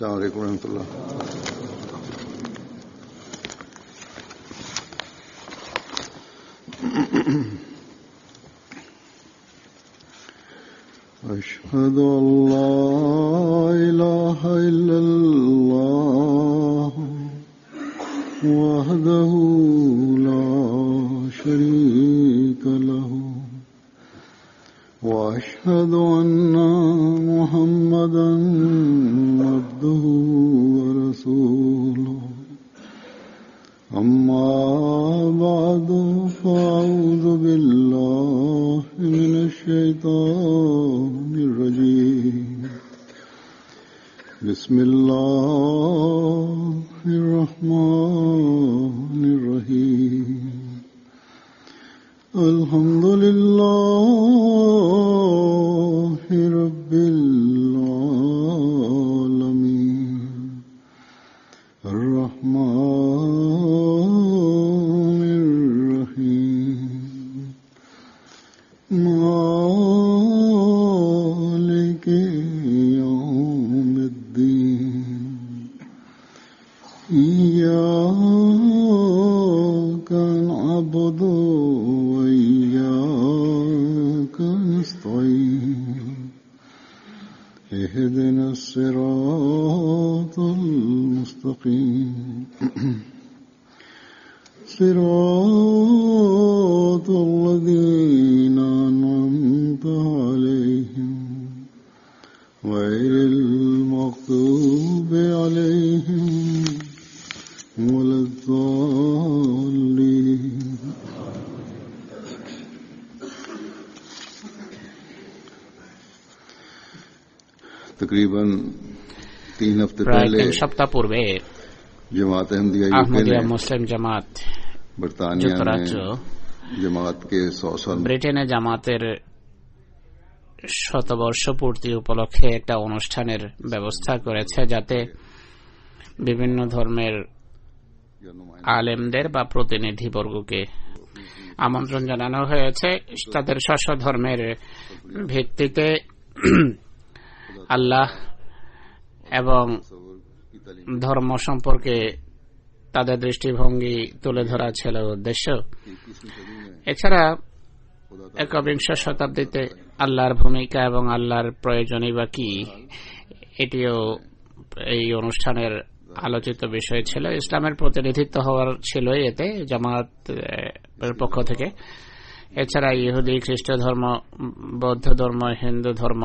अस्सलामु अलैकुम रहमतुल्लाह। أشهد أن لا إله إلا الله وحده لا شريك له وأشهد أن محمدا عبده ورسوله أما بعد فأعوذ بالله من الشيطان الرجيم بسم الله الرحمن الرحيم الحمد لله رب العالمين الرحمن الرحيم مالك يوم الدين إياك نعبد وإياك نستعين اهدنا الصراط المستقيم صراط الذين أنعمت عليهم غير المغضوب عليهم ولا الضالين। तकरीबन 3 हफ्ते पहले 3 সপ্তাহ পূর্বে जमात अहमदिया আহমদিয়া মুসলিম জামাত बरतानिया যুক্তরাজ্য में जमात के 100 साल ব্রিটেনে জামাতের শতবর্ষ পূর্তি উপলক্ষে একটা অনুষ্ঠানের ব্যবস্থা করেছে, যাতে বিভিন্ন ধর্মের আলেমদের বা প্রতিনিধিবর্গকে আমন্ত্রণ জানানো হয়েছে। তাদের স্ব ধর্মের ভিত্তিতে আল্লাহ এবং ধর্ম সম্পর্কে তাদের দৃষ্টিভঙ্গি তুলে ধরা ছিল উদ্দেশ্য। এছাড়া একবিংশ শতাব্দীতে আল্লাহর ভূমিকা এবং আল্লাহর প্রয়োজনই বা কি, এটিও এই অনুষ্ঠানের আলোচিত বিষয় ছিল। ইসলামের প্রতিনিধিত্ব হওয়ার ছিল এতে জামাতের পক্ষ থেকে। এছাড়া ইহুদি, খ্রিস্ট ধর্ম, বৌদ্ধ ধর্ম, হিন্দু ধর্ম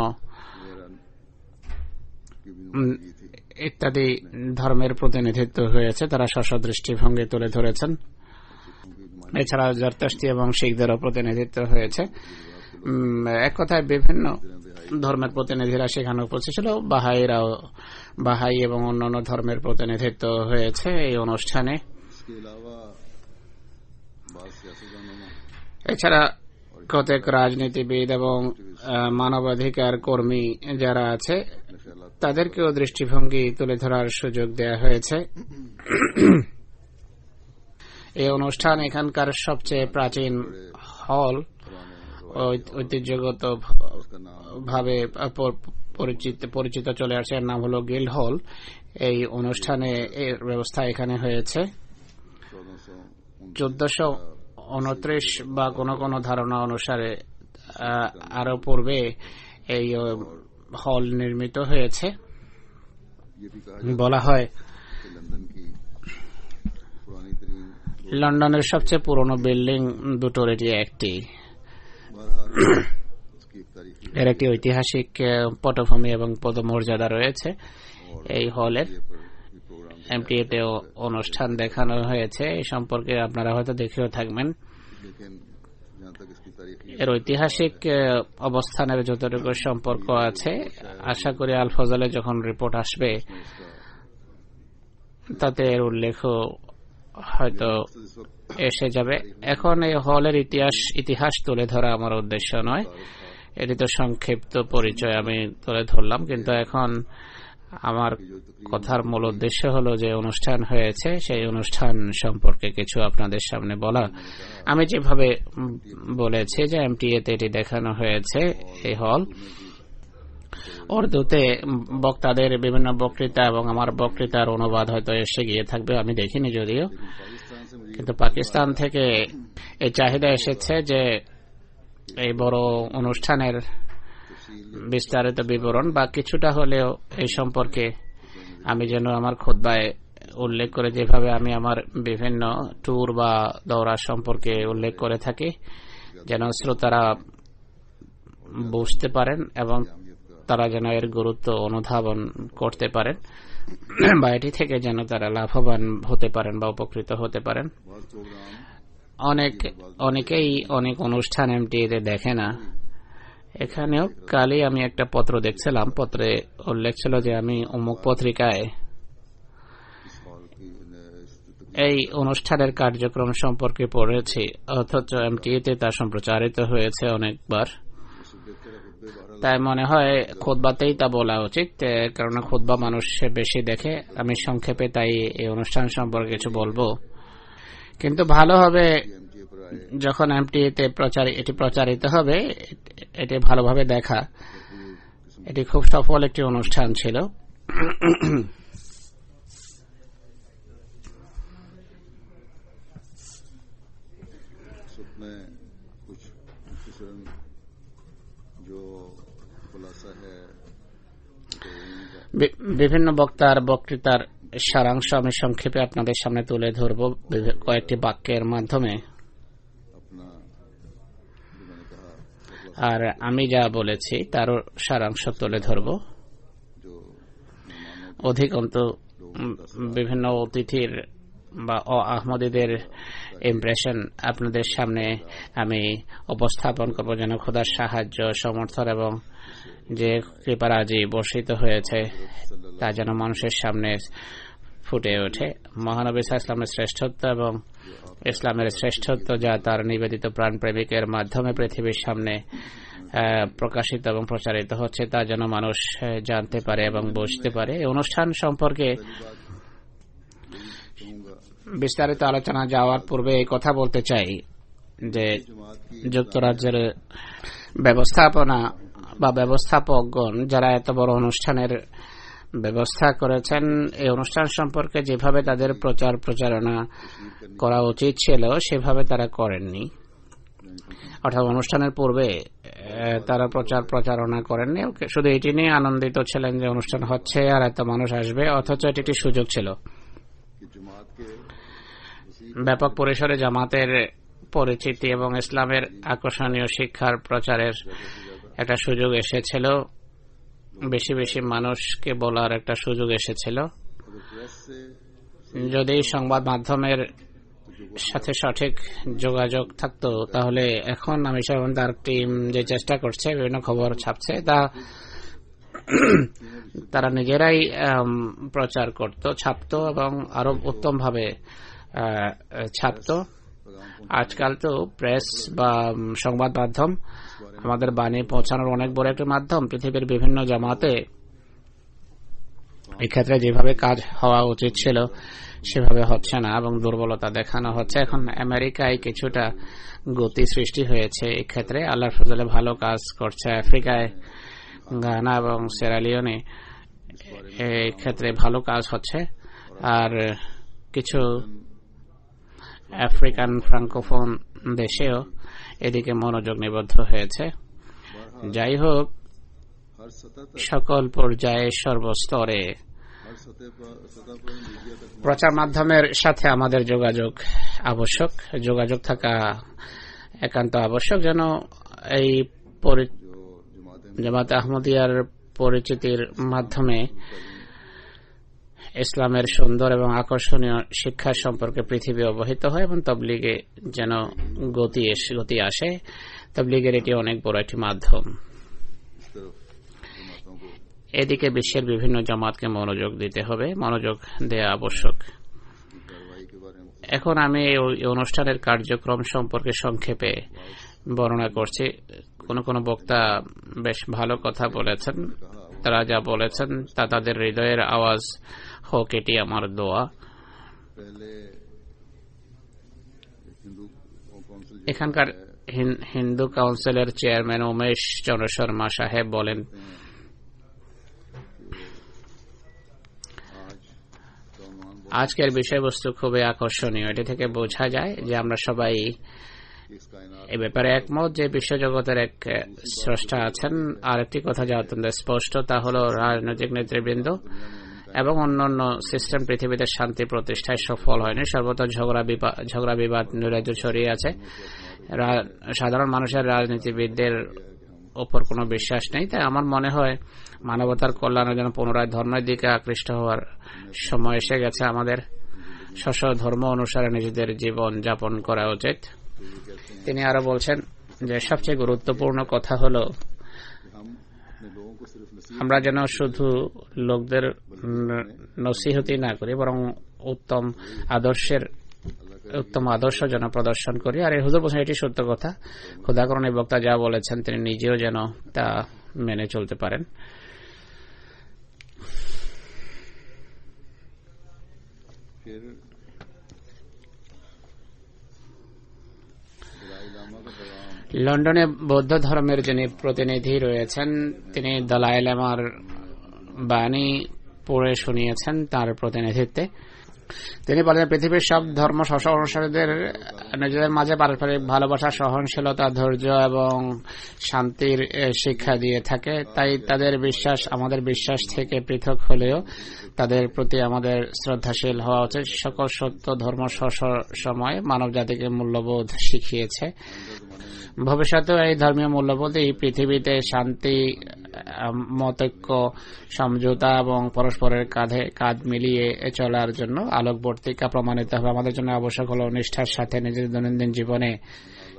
ইত্যাদি ধর্মের প্রতিনিধিত্ব হয়েছে, তারা স্ব দৃষ্টিভঙ্গি তুলে ধরেছেন। এছাড়া জরতাশতি এবং শিখদেরও প্রতিনিধিত্ব হয়েছে। এক কথায় বিভিন্ন ধর্মের প্রতিনিধিরা সেখানে উপস্থিত ছিল। বাহাই এবং অন্যান্য ধর্মের প্রতিনিধিত্ব হয়েছে এই অনুষ্ঠানে। এছাড়া কতক রাজনীতিবিদ এবং মানবাধিকার কর্মী যারা আছে তাদেরকেও দৃষ্টিভঙ্গি তুলে ধরার সুযোগ দেওয়া হয়েছে। এই অনুষ্ঠান এখানকার সবচেয়ে প্রাচীন হল, ঐতিহ্যগত ভাবে পরিচিত চলে আসছে, এর নাম হলো গিল্ড হল। এই অনুষ্ঠানে এর ব্যবস্থা এখানে হয়েছে 1429 বা কোন কোন ধারণা অনুসারে আরো পূর্বে এই হল নির্মিত হয়েছে। বলা হয় লন্ডনের সবচেয়ে পুরনো বিল্ডিং দুটোর এটি একটি। এর একটি ঐতিহাসিক পটভূমি এবং পদমর্যাদা রয়েছে এই হলের। এমটিএতেও অনুষ্ঠান দেখানো হয়েছে, এই সম্পর্কে আপনারা হয়তো দেখেও থাকবেন। এর ঐতিহাসিক অবস্থানের যতটুকু সম্পর্ক আছে, আশা করি আল ফজলে যখন রিপোর্ট আসবে তাতে এর উল্লেখ হয়তো এসে যাবে। এখন এই হলের ইতিহাস তুলে ধরা আমার উদ্দেশ্য নয়, এটি তো সংক্ষিপ্ত পরিচয় আমি তুলে ধরলাম। কিন্তু এখন আমার কথার মূল উদ্দেশ্য হলো যে অনুষ্ঠান হয়েছে সেই অনুষ্ঠান সম্পর্কে কিছু আপনাদের সামনে বলা। আমি যেভাবে বলেছি যে এমটিএতে এটি দেখানো হয়েছে, এই হল উর্দুতে বক্তাদের বিভিন্ন বক্তৃতা এবং আমার বক্তৃতার অনুবাদ হয়তো এসে গিয়ে থাকবে, আমি দেখিনি যদিও। কিন্তু পাকিস্তান থেকে এই চাহিদা এসেছে যে এই বড় অনুষ্ঠানের বিস্তারিত বিবরণ বা কিছুটা হলেও এই সম্পর্কে আমি যেন আমার খুতবায় উল্লেখ করে, যেভাবে আমি আমার বিভিন্ন ট্যুর বা দৌড়া সম্পর্কে উল্লেখ করে থাকি, যেন শ্রোতারা বুঝতে পারেন এবং তারা যেন এর গুরুত্ব অনুধাবন করতে পারেন বা এটি থেকে যেন তারা লাভবান হতে পারেন বা উপকৃত হতে পারেন। অনেকেই অনেক অনুষ্ঠান এমটিএতে দেখে না। এখানেও কালই আমি একটা পত্র দেখছিলাম, পত্রে উল্লেখ ছিল যে আমি অমুক পত্রিকায় এই অনুষ্ঠানের কার্যক্রম সম্পর্কে পড়েছি, অথচ এমটিএতে তা সম্প্রচারিত হয়েছে অনেকবার। তাই মনে হয় খুতবাতেই তা বলা উচিত, কারণ খুতবা মানুষ বেশি দেখে। আমি সংক্ষেপে তাই এই অনুষ্ঠান সম্পর্কে কিছু বলবো। কিন্তু ভালো হবে যখন এমটিএতে এটি প্রচারিত হবে, এটি ভালোভাবে দেখা। এটি খুব সফল একটি অনুষ্ঠান ছিল। বিভিন্ন বক্তার বক্তৃতার সারাংশ আমি সংক্ষেপে আপনাদের সামনে তুলে ধরব কয়েকটি বাক্যের মাধ্যমে। আর আমি যা বলেছি তারও সারাংশ তুলে ধরব। অধিকন্তু বিভিন্ন অতিথির বা আহমদীদের ইমপ্রেশন আপনাদের সামনে আমি উপস্থাপন করব, যেন খোদার সাহায্য, সমর্থন এবং যে কৃপারাজি বর্ষিত হয়েছে তা যেন মানুষের সামনে ফুটে ওঠে। মহানবী ইসলামের শ্রেষ্ঠত্ব এবং ইসলামের শ্রেষ্ঠত্ব যা তার নিবেদিত প্রাণ প্রেমিকের মাধ্যমে পৃথিবীর সামনে প্রকাশিত এবং প্রচারিত হচ্ছে তা যেন মানুষ জানতে পারে এবং বুঝতে পারে। এই অনুষ্ঠান সম্পর্কে বিস্তারিত আলোচনা যাওয়ার পূর্বে এই কথা বলতে চাই যে যুক্তরাজ্যের ব্যবস্থাপনা বা ব্যবস্থাপকগণ যারা এত বড় অনুষ্ঠানের ব্যবস্থা করেছেন, এই অনুষ্ঠান সম্পর্কে যেভাবে তাদের প্রচার প্রচারণা করা উচিত ছিল সেভাবে তারা করেননি। অর্থাৎ অনুষ্ঠানের পূর্বে তারা প্রচার প্রচারণা করেননি, শুধু এটি নিয়ে আনন্দিত ছিলেন যে অনুষ্ঠান হচ্ছে আর এত মানুষ আসবে, অথচ এটি একটি সুযোগ ছিল। ব্যাপক পরিসরে জামাতের পরিচিতি এবং ইসলামের আকর্ষণীয় শিক্ষার প্রচারের একটা সুযোগ এসেছিল, বেশি বেশি মানুষকে বলার একটা সুযোগ এসেছিল। যদি সংবাদ মাধ্যমের সাথে সঠিক যোগাযোগ থাকতো তাহলে এখন আমি তার টিম যে চেষ্টা করছে বিভিন্ন খবর ছাপছে তা তারা নিজেরাই প্রচার করত, ছাপতো এবং আরো উত্তম ভাবে ছাপতো। আজকাল তো প্রেস বা সংবাদ মাধ্যম আমাদের বাণী পৌঁছানোর অনেক বড় একটা মাধ্যম। পৃথিবীর বিভিন্ন জামাতে এক্ষেত্রে যেভাবে কাজ হওয়া উচিত ছিল সেভাবে হচ্ছে না এবং দুর্বলতা দেখানো হচ্ছে। এখন আমেরিকায় কিছুটা গতি সৃষ্টি হয়েছে এক্ষেত্রে, আল্লাহর ফজলে ভালো কাজ করছে। আফ্রিকায় গানা এবং সেরালিওনে এই ক্ষেত্রে ভালো কাজ হচ্ছে, আর কিছু আফ্রিকান ফ্রাঙ্কোফোন দেশেও এদিকে মনোযোগ নিবদ্ধ হয়েছে। যাই হোক, সকল পর্যায়ে সর্বস্তরে প্রচার মাধ্যমের সাথে আমাদের যোগাযোগ আবশ্যক, যোগাযোগ থাকা একান্ত আবশ্যক, যেন এই জামাত আহমদিয়ার পরিচিতির মাধ্যমে ইসলামের সুন্দর এবং আকর্ষণীয় শিক্ষা সম্পর্কে পৃথিবী অবহিত হয় এবং তবলিগে যেন গতি আসে। তবলিগের এটি অনেক বড় একটি মাধ্যম। এদিকে বিশ্বের বিভিন্ন জামাতকে মনোযোগ দিতে হবে, মনোযোগ দেওয়া আবশ্যক। এখন আমি এই অনুষ্ঠানের কার্যক্রম সম্পর্কে সংক্ষেপে বর্ণনা করছি। কোন বক্তা বেশ ভালো কথা বলেছেন, তারা যা বলেছেন তা তাদের হৃদয়ের আওয়াজ হোক, এটি আমার দোয়া। এখানকার হিন্দু কাউন্সিলের চেয়ারম্যান উমেশ চন্দ্র শর্মা সাহেব বলেন আজকের বিষয়বস্তু খুবই আকর্ষণীয়। এটি থেকে বোঝা যায় যে আমরা সবাই এই ব্যাপারে একমত যে বিশ্বজগতের এক স্রষ্টা আছেন। আর একটি কথা যা অত্যন্ত স্পষ্ট, তা হলো রাজনৈতিক নেতৃবৃন্দ এবং অন্যান্য সিস্টেম পৃথিবীতে শান্তি প্রতিষ্ঠায় সফল হয়নি। সর্বত্র ঝগড়া বিবাদ নৈরাজ্য ছড়িয়ে আছে। সাধারণ মানুষের রাজনীতিবিদদের ওপর কোনো বিশ্বাস নেই। তাই আমার মনে হয় মানবতার কল্যাণের জন্য পুনরায় ধর্মের দিকে আকৃষ্ট হওয়ার সময় এসে গেছে। আমাদের স্ব ধর্ম অনুসারে নিজেদের জীবন যাপন করা উচিত। তিনি আরো বলছেন যে সবচেয়ে গুরুত্বপূর্ণ কথা হলো আমরা যেন শুধু লোকদের নসিহতি না করি, বরং উত্তম আদর্শ যেন প্রদর্শন করি। আর এই হুজুর বলছেন এটি সত্য কথা। খোদা করুন এই বক্তা যা বলেছেন তিনি নিজেও যেন তা মেনে চলতে পারেন। লন্ডনে বৌদ্ধ ধর্মের যিনি প্রতিনিধি রয়েছেন তিনি দলাই লামার বাণী পড়ে শুনিয়েছেন তার প্রতিনিধিত্বে। তিনি বলেন পৃথিবীর সব ধর্ম অনুসারীদের নিজেদের মাঝে পারস্পরিক ভালোবাসা, সহনশীলতা, ধৈর্য এবং শান্তির শিক্ষা দিয়ে থাকে। তাই তাদের বিশ্বাস আমাদের বিশ্বাস থেকে পৃথক হলেও তাদের প্রতি আমাদের শ্রদ্ধাশীল হওয়া উচিত। সকল সত্য ধর্ম সময় মানব জাতিকে মূল্যবোধ শিখিয়েছে। ভবিষ্যতেও এই ধর্মীয় মূল্যবোধ এই পৃথিবীতে শান্তি, মতৈক্য, সমঝোতা এবং পরস্পরের কাঁধে কাঁধ মিলিয়ে চলার জন্য আলোকবর্তিকা প্রমাণিত হবে। আমাদের জন্য আবশ্যক হল নিষ্ঠার সাথে নিজেদের দৈনন্দিন জীবনে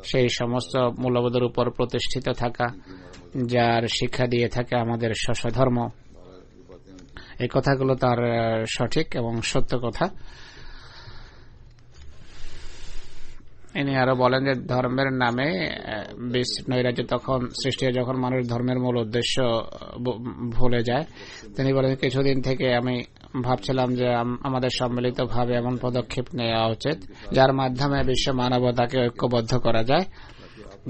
সেই সমস্ত মূল্যবোধের উপর প্রতিষ্ঠিত থাকা যার শিক্ষা দিয়ে থাকে আমাদের ধর্ম। এই কথাগুলো তার সঠিক এবং সত্য কথা। ইনি আরো বলেন যে ধর্মের নামে নৈরাজ্য তখন সৃষ্টি হয় যখন মানুষ ধর্মের মূল উদ্দেশ্য ভুলে যায়। তিনি বলেন কিছুদিন থেকে আমি ভাবছিলাম যে আমাদের সম্মিলিতভাবে এমন পদক্ষেপ নেওয়া উচিত যার মাধ্যমে বিশ্ব মানবতাকে ঐক্যবদ্ধ করা যায়,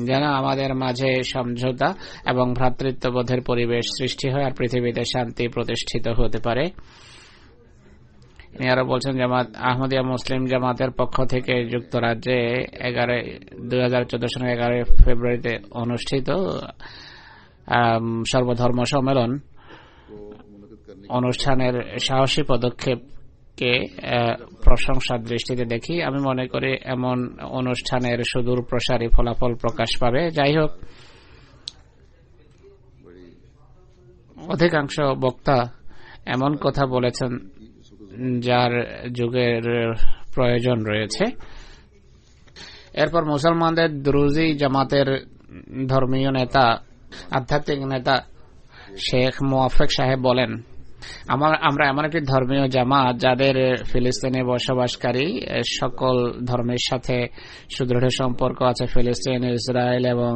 যেন আমাদের মাঝে সমঝোতা এবং ভ্রাতৃত্ববোধের পরিবেশ সৃষ্টি হয় আর পৃথিবীতে শান্তি প্রতিষ্ঠিত হতে পারে। ইনি আরো বলছেন জামাত আহমদিয়া মুসলিম জামাতের পক্ষ থেকে যুক্তরাজ্যে 2014 সালের 11 ফেব্রুয়ারিতে অনুষ্ঠিত সর্বধর্ম সম্মেলন অনুষ্ঠানের সাহসী পদক্ষেপকে প্রশংসার দৃষ্টিতে দেখি। আমি মনে করি এমন অনুষ্ঠানের সুদূর প্রসারী ফলাফল প্রকাশ পাবে। যাই হোক, অধিকাংশ বক্তা এমন কথা বলেছেন যার যুগের প্রয়োজন রয়েছে। এরপর মুসলমানদের দ্রুজি জামাতের ধর্মীয় নেতা, আধ্যাত্মিক নেতা শেখ মুওয়াফেক সাহেব বলেন, আমরা এমন একটি ধর্মীয় জামাত যাদের ফিলিস্তিনে বসবাসকারী সকল ধর্মের সাথে সুদৃঢ় সম্পর্ক আছে। ফিলিস্তিন, ইসরায়েল এবং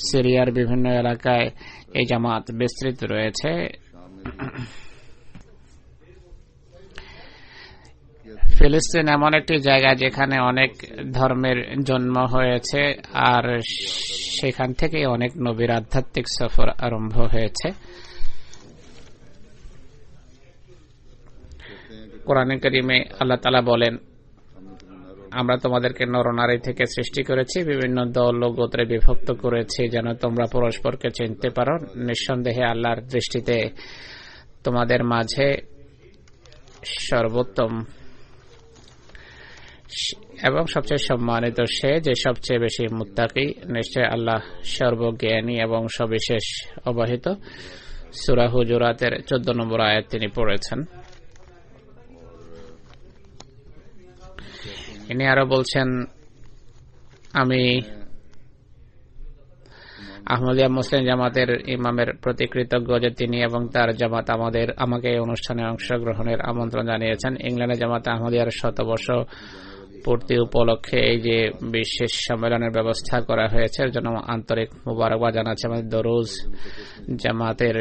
সিরিয়ার বিভিন্ন এলাকায় এই জামাত বিস্তৃত রয়েছে। ফিলিস্তিন এমন একটি জায়গা যেখানে অনেক ধর্মের জন্ম হয়েছে আর সেখান থেকে অনেক নবীর আধ্যাত্মিক সফর আরম্ভ হয়েছে। কোরআনে কারিমে আল্লাহ তাআলা বলেন, আমরা তোমাদেরকে নরনারী থেকে সৃষ্টি করেছি, বিভিন্ন দল ও গোত্রে বিভক্ত করেছি যেন তোমরা পরস্পরকে চিনতে পারো। নিঃসন্দেহে আল্লাহর দৃষ্টিতে তোমাদের মাঝে সর্বোত্তম এবং সবচেয়ে সম্মানিত সে যে সবচেয়ে বেশি মুত্তাকি। নিশ্চয় আল্লাহ সর্বজ্ঞানী এবং সবিশেষ অবহিত। সূরা হুজুরাতের 14 নম্বর আয়াত তিনি পড়েছেন। ইনি আরো বলছেন, আমি আহমদিয়া মুসলিম জামাতের ইমামের প্রতি কৃতজ্ঞ যে তিনি এবং তার জামাত আমাকে এই অনুষ্ঠানে অংশগ্রহণের আমন্ত্রণ জানিয়েছেন। ইংল্যান্ডে জামাতে আহমদিয়ার 100 বর্ষ পূর্তি উপলক্ষে এই যে বিশেষ সম্মেলনের ব্যবস্থা করা হয়েছে এর জন্য আন্তরিক মোবারকবাদ জানাচ্ছি। আমাদের দরুজ জামাতের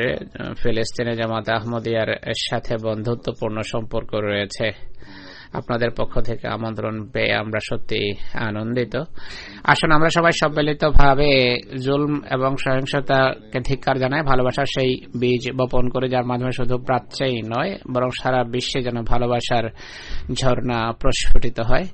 ফিলিস্তিনে জামাতে আহমদিয়ার সাথে বন্ধুত্বপূর্ণ সম্পর্ক রয়েছে। আপনাদের পক্ষ থেকে আমন্ত্রণ পেয়ে আমরা সত্যি আনন্দিত। আসুন আমরা সবাই সম্মিলিতভাবে জুলম এবং সহিংসতাকে ধিক্কার জানাই, ভালোবাসার সেই বীজ বপন করে যার মাধ্যমে শুধু প্রাচ্যেই নয় বরং সারা বিশ্বে যেন ভালোবাসার ঝর্ণা প্রস্ফুটিত হয়।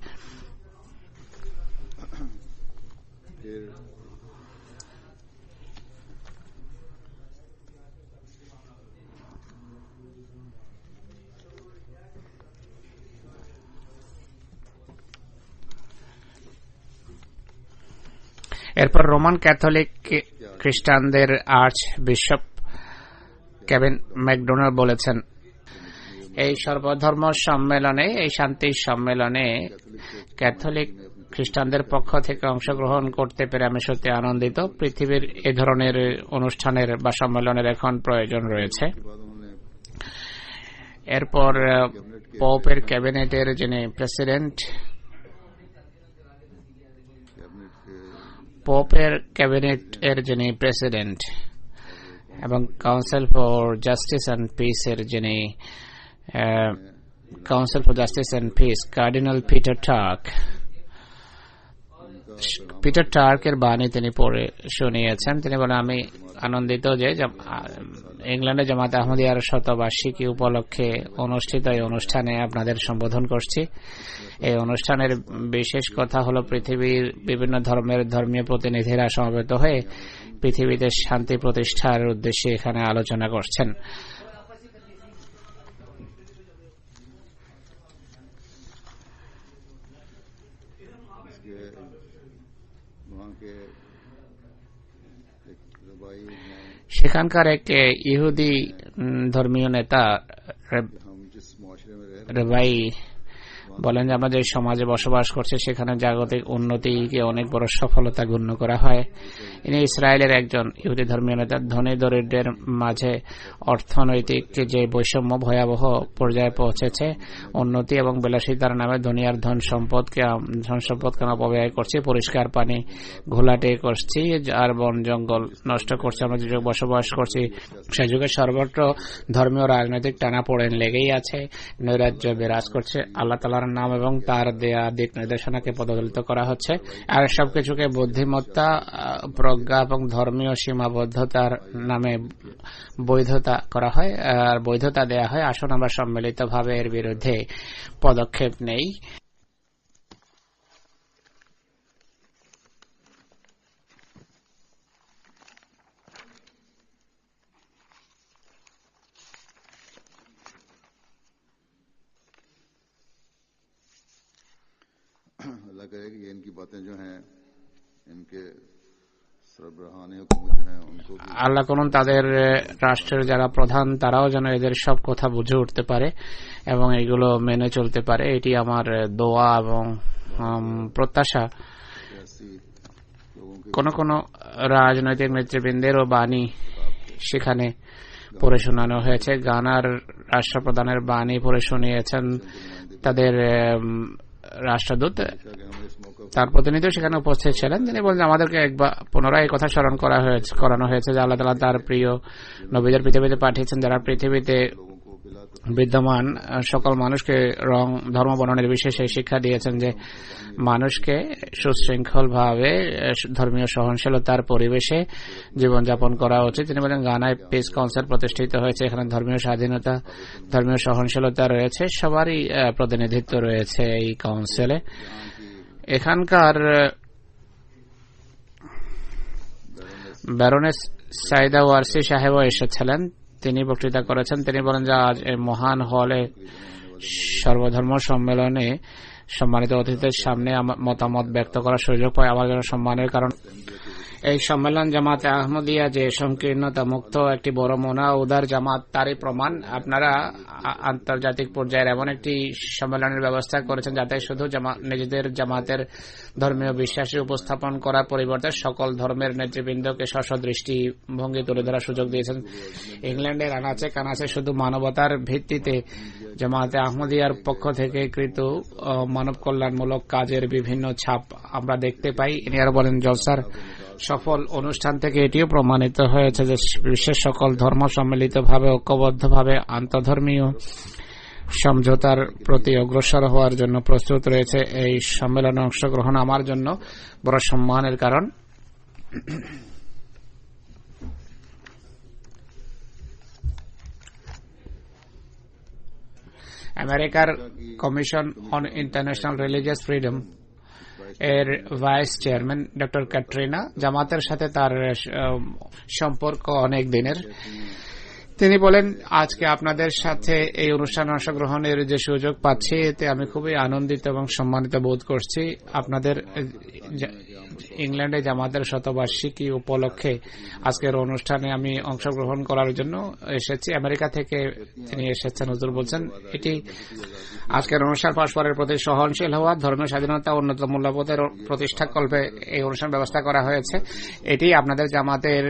এরপর রোমান ক্যাথলিক খ্রিস্টানদের আর্চ বিশপ কেভিন ম্যাকডোনাল্ড বলেছেন, এই সর্বধর্ম সম্মেলনে, এই শান্তি সম্মেলনে ক্যাথলিক খ্রিস্টানদের পক্ষ থেকে অংশগ্রহণ করতে পেরে আমি সত্যি আনন্দিত। পৃথিবীর এ ধরনের অনুষ্ঠানের বা সম্মেলনের এখন প্রয়োজন রয়েছে। এরপর পোপের ক্যাবিনেটের যিনি প্রেসিডেন্ট, পোপের ক্যাবিনেট এর যিনি প্রেসিডেন্ট এবং council for justice and peace এর যিনি council for justice and peace cardinal Peter টার্কের বাণী তিনি পড়ে শুনিয়েছেন। তিনি বলেন, আমি আনন্দিত যে ইংল্যান্ডে জামাতে আহমদিয়ার শতবার্ষিকী উপলক্ষে অনুষ্ঠিত এই অনুষ্ঠানে আপনাদের সম্বোধন করছি। এই অনুষ্ঠানের বিশেষ কথা হলো পৃথিবীর বিভিন্ন ধর্মের ধর্মীয় প্রতিনিধিরা সমবেত হয়ে পৃথিবীতে শান্তি প্রতিষ্ঠার উদ্দেশ্যে এখানে আলোচনা করছেন। সেখানকার এক ইহুদি ধর্মীয় নেতা রেবাই বলেন যে আমরা যে সমাজে বসবাস করছি সেখানে জাগতিক উন্নতিকে অনেক বড় সফলতা গণ্য করা হয়। ইনি ইসরায়েলের একজন ইহুদি ধর্মীয় নেতা। ধনী দরিদ্রের মাঝে অর্থনৈতিক যে বৈষম্য ভয়াবহ পর্যায়ে পৌঁছেছে, উন্নতি এবং বিলাসিতার নামে দুনিয়ার ধন সম্পদকে অপব্যয় করছি, পরিষ্কার পানি ঘোলাটে করছি, আর বন জঙ্গল নষ্ট করছি। আমরা যে যুগে বসবাস করছি সে যুগে সর্বত্র ধর্মীয় রাজনৈতিক টানাপোড়েন লেগেই আছে, নৈরাজ্য বিরাজ করছে। আল্লাহ তাআলার নাম এবং তার দেয়া দিক নির্দেশনাকে পদদলিত করা হচ্ছে, আর সবকিছুকে বুদ্ধিমত্তা, প্রজ্ঞা এবং ধর্মীয় সীমাবদ্ধতার নামে বৈধতা করা হয় আর বৈধতা দেয়া হয়। আসুন আমরা সম্মিলিতভাবে এর বিরুদ্ধে পদক্ষেপ নেই। अल्लाह करे कि ये इनकी बातें जो हैं इनके सरबराहान हुकूमत जो हैं उनको আল্লাহ করুন তাদের রাষ্ট্রের যারা প্রধান তারাও যেন এদের সব কথা বুঝে উঠতে পারে এবং এগুলো মেনে চলতে পারে। এটি আমার দোয়া এবং প্রত্যাশা। কোন কোন রাজনৈতিক নেতৃবৃন্দেরও বাণী সেখানে পড়ে শোনানো হয়েছে। গানার রাষ্ট্রপ্রধানের বাণী পড়ে শুনিয়েছেন তাদের রাষ্ট্রদূত, তার প্রতিনিধি সেখানে উপস্থিত ছিলেন। তিনি বলেন আমাদেরকে একবার পুনরায় কথা স্মরণ করানো হয়েছে যে আল্লাহ তাআলা তার প্রিয় নবীদের পৃথিবীতে পাঠিয়েছেন, যারা পৃথিবীতে বিদ্যমান সকল মানুষকে রং ধর্ম বর্ণ নির্বিশেষে শিক্ষা দিয়েছেন যে মানুষকে সুশৃঙ্খলভাবে ধর্মীয় সহনশীলতার পরিবেশে জীবনযাপন করা উচিত। তিনি বলেন গানায় পিস কাউন্সিল প্রতিষ্ঠিত হয়েছে, এখানে ধর্মীয় স্বাধীনতা, ধর্মীয় সহনশীলতা রয়েছে, সবারই প্রতিনিধিত্ব রয়েছে এই কাউন্সিলে। এখানকার ব্যারোনেস সাইদা ওয়ারসি সাহেবও এসেছিলেন, তিনি বক্তৃতা করেছেন। তিনি বলেন যে আজ এই মহান হলে সর্বধর্ম সম্মেলনে সম্মানিত অতিথিদের সামনে মতামত ব্যক্ত করার সুযোগ পায় আমার জন্য সম্মানের কারণ। এই সম্মেলন জামাতে আহমদিয়া যে সংকীর্ণতা মুক্ত একটি বড় মোনা উদার জামাত তারই প্রমাণ। আপনারা আন্তর্জাতিক পর্যায়ের এমন একটি সম্মেলনের ব্যবস্থা করেছেন যাতে শুধু নিজেদের জামাতের ধর্মীয় বিশ্বাসী উপস্থাপন করার পরিবর্তে সকল ধর্মের নেতৃবৃন্দকে দৃষ্টি ভঙ্গি তুলে ধরার সুযোগ দিয়েছেন। ইংল্যান্ডের আনাচে কানাচে শুধু মানবতার ভিত্তিতে জামাতে আহমদিয়ার পক্ষ থেকে কৃত মানব কল্যাণমূলক কাজের বিভিন্ন ছাপ আমরা দেখতে পাই। ইনি আরো বলেন জলসার সফল অনুষ্ঠান থেকে এটিও প্রমাণিত হয়েছে যে বিশ্বের সকল ধর্ম সম্মিলিতভাবে ঐক্যবদ্ধভাবে আন্তধর্মীয় সমঝোতার প্রতি অগ্রসর হওয়ার জন্য প্রস্তুত রয়েছে। এই সম্মেলনে অংশগ্রহণ আমার জন্য বড় সম্মানের কারণ। আমেরিকার commission on international religious freedom এর ভাইস চেয়ারম্যান ডক্টর ক্যাটরিনা, জামাতের সাথে তার সম্পর্ক অনেক দিনের। তিনি বলেন, আজকে আপনাদের সাথে এই অনুষ্ঠানে অংশগ্রহণের যে সুযোগ পাচ্ছি, এতে আমি খুবই আনন্দিত এবং সম্মানিত বোধ করছি। আপনাদের ইংল্যান্ডে জামাতের শতবার্ষিকী উপলক্ষে আজকের অনুষ্ঠানে আমি অংশগ্রহণ করার জন্য এসেছি। আমেরিকা থেকে তিনি এসেছেন। হুজুর বলছেন, এটি আজকের অনুষ্ঠান পরস্পরের প্রতি সহনশীল হওয়া, ধর্মীয় স্বাধীনতা, উন্নত মূল্যবোধের প্রতিষ্ঠাকল্পে এই অনুষ্ঠান ব্যবস্থা করা হয়েছে। এটি আপনাদের জামাতের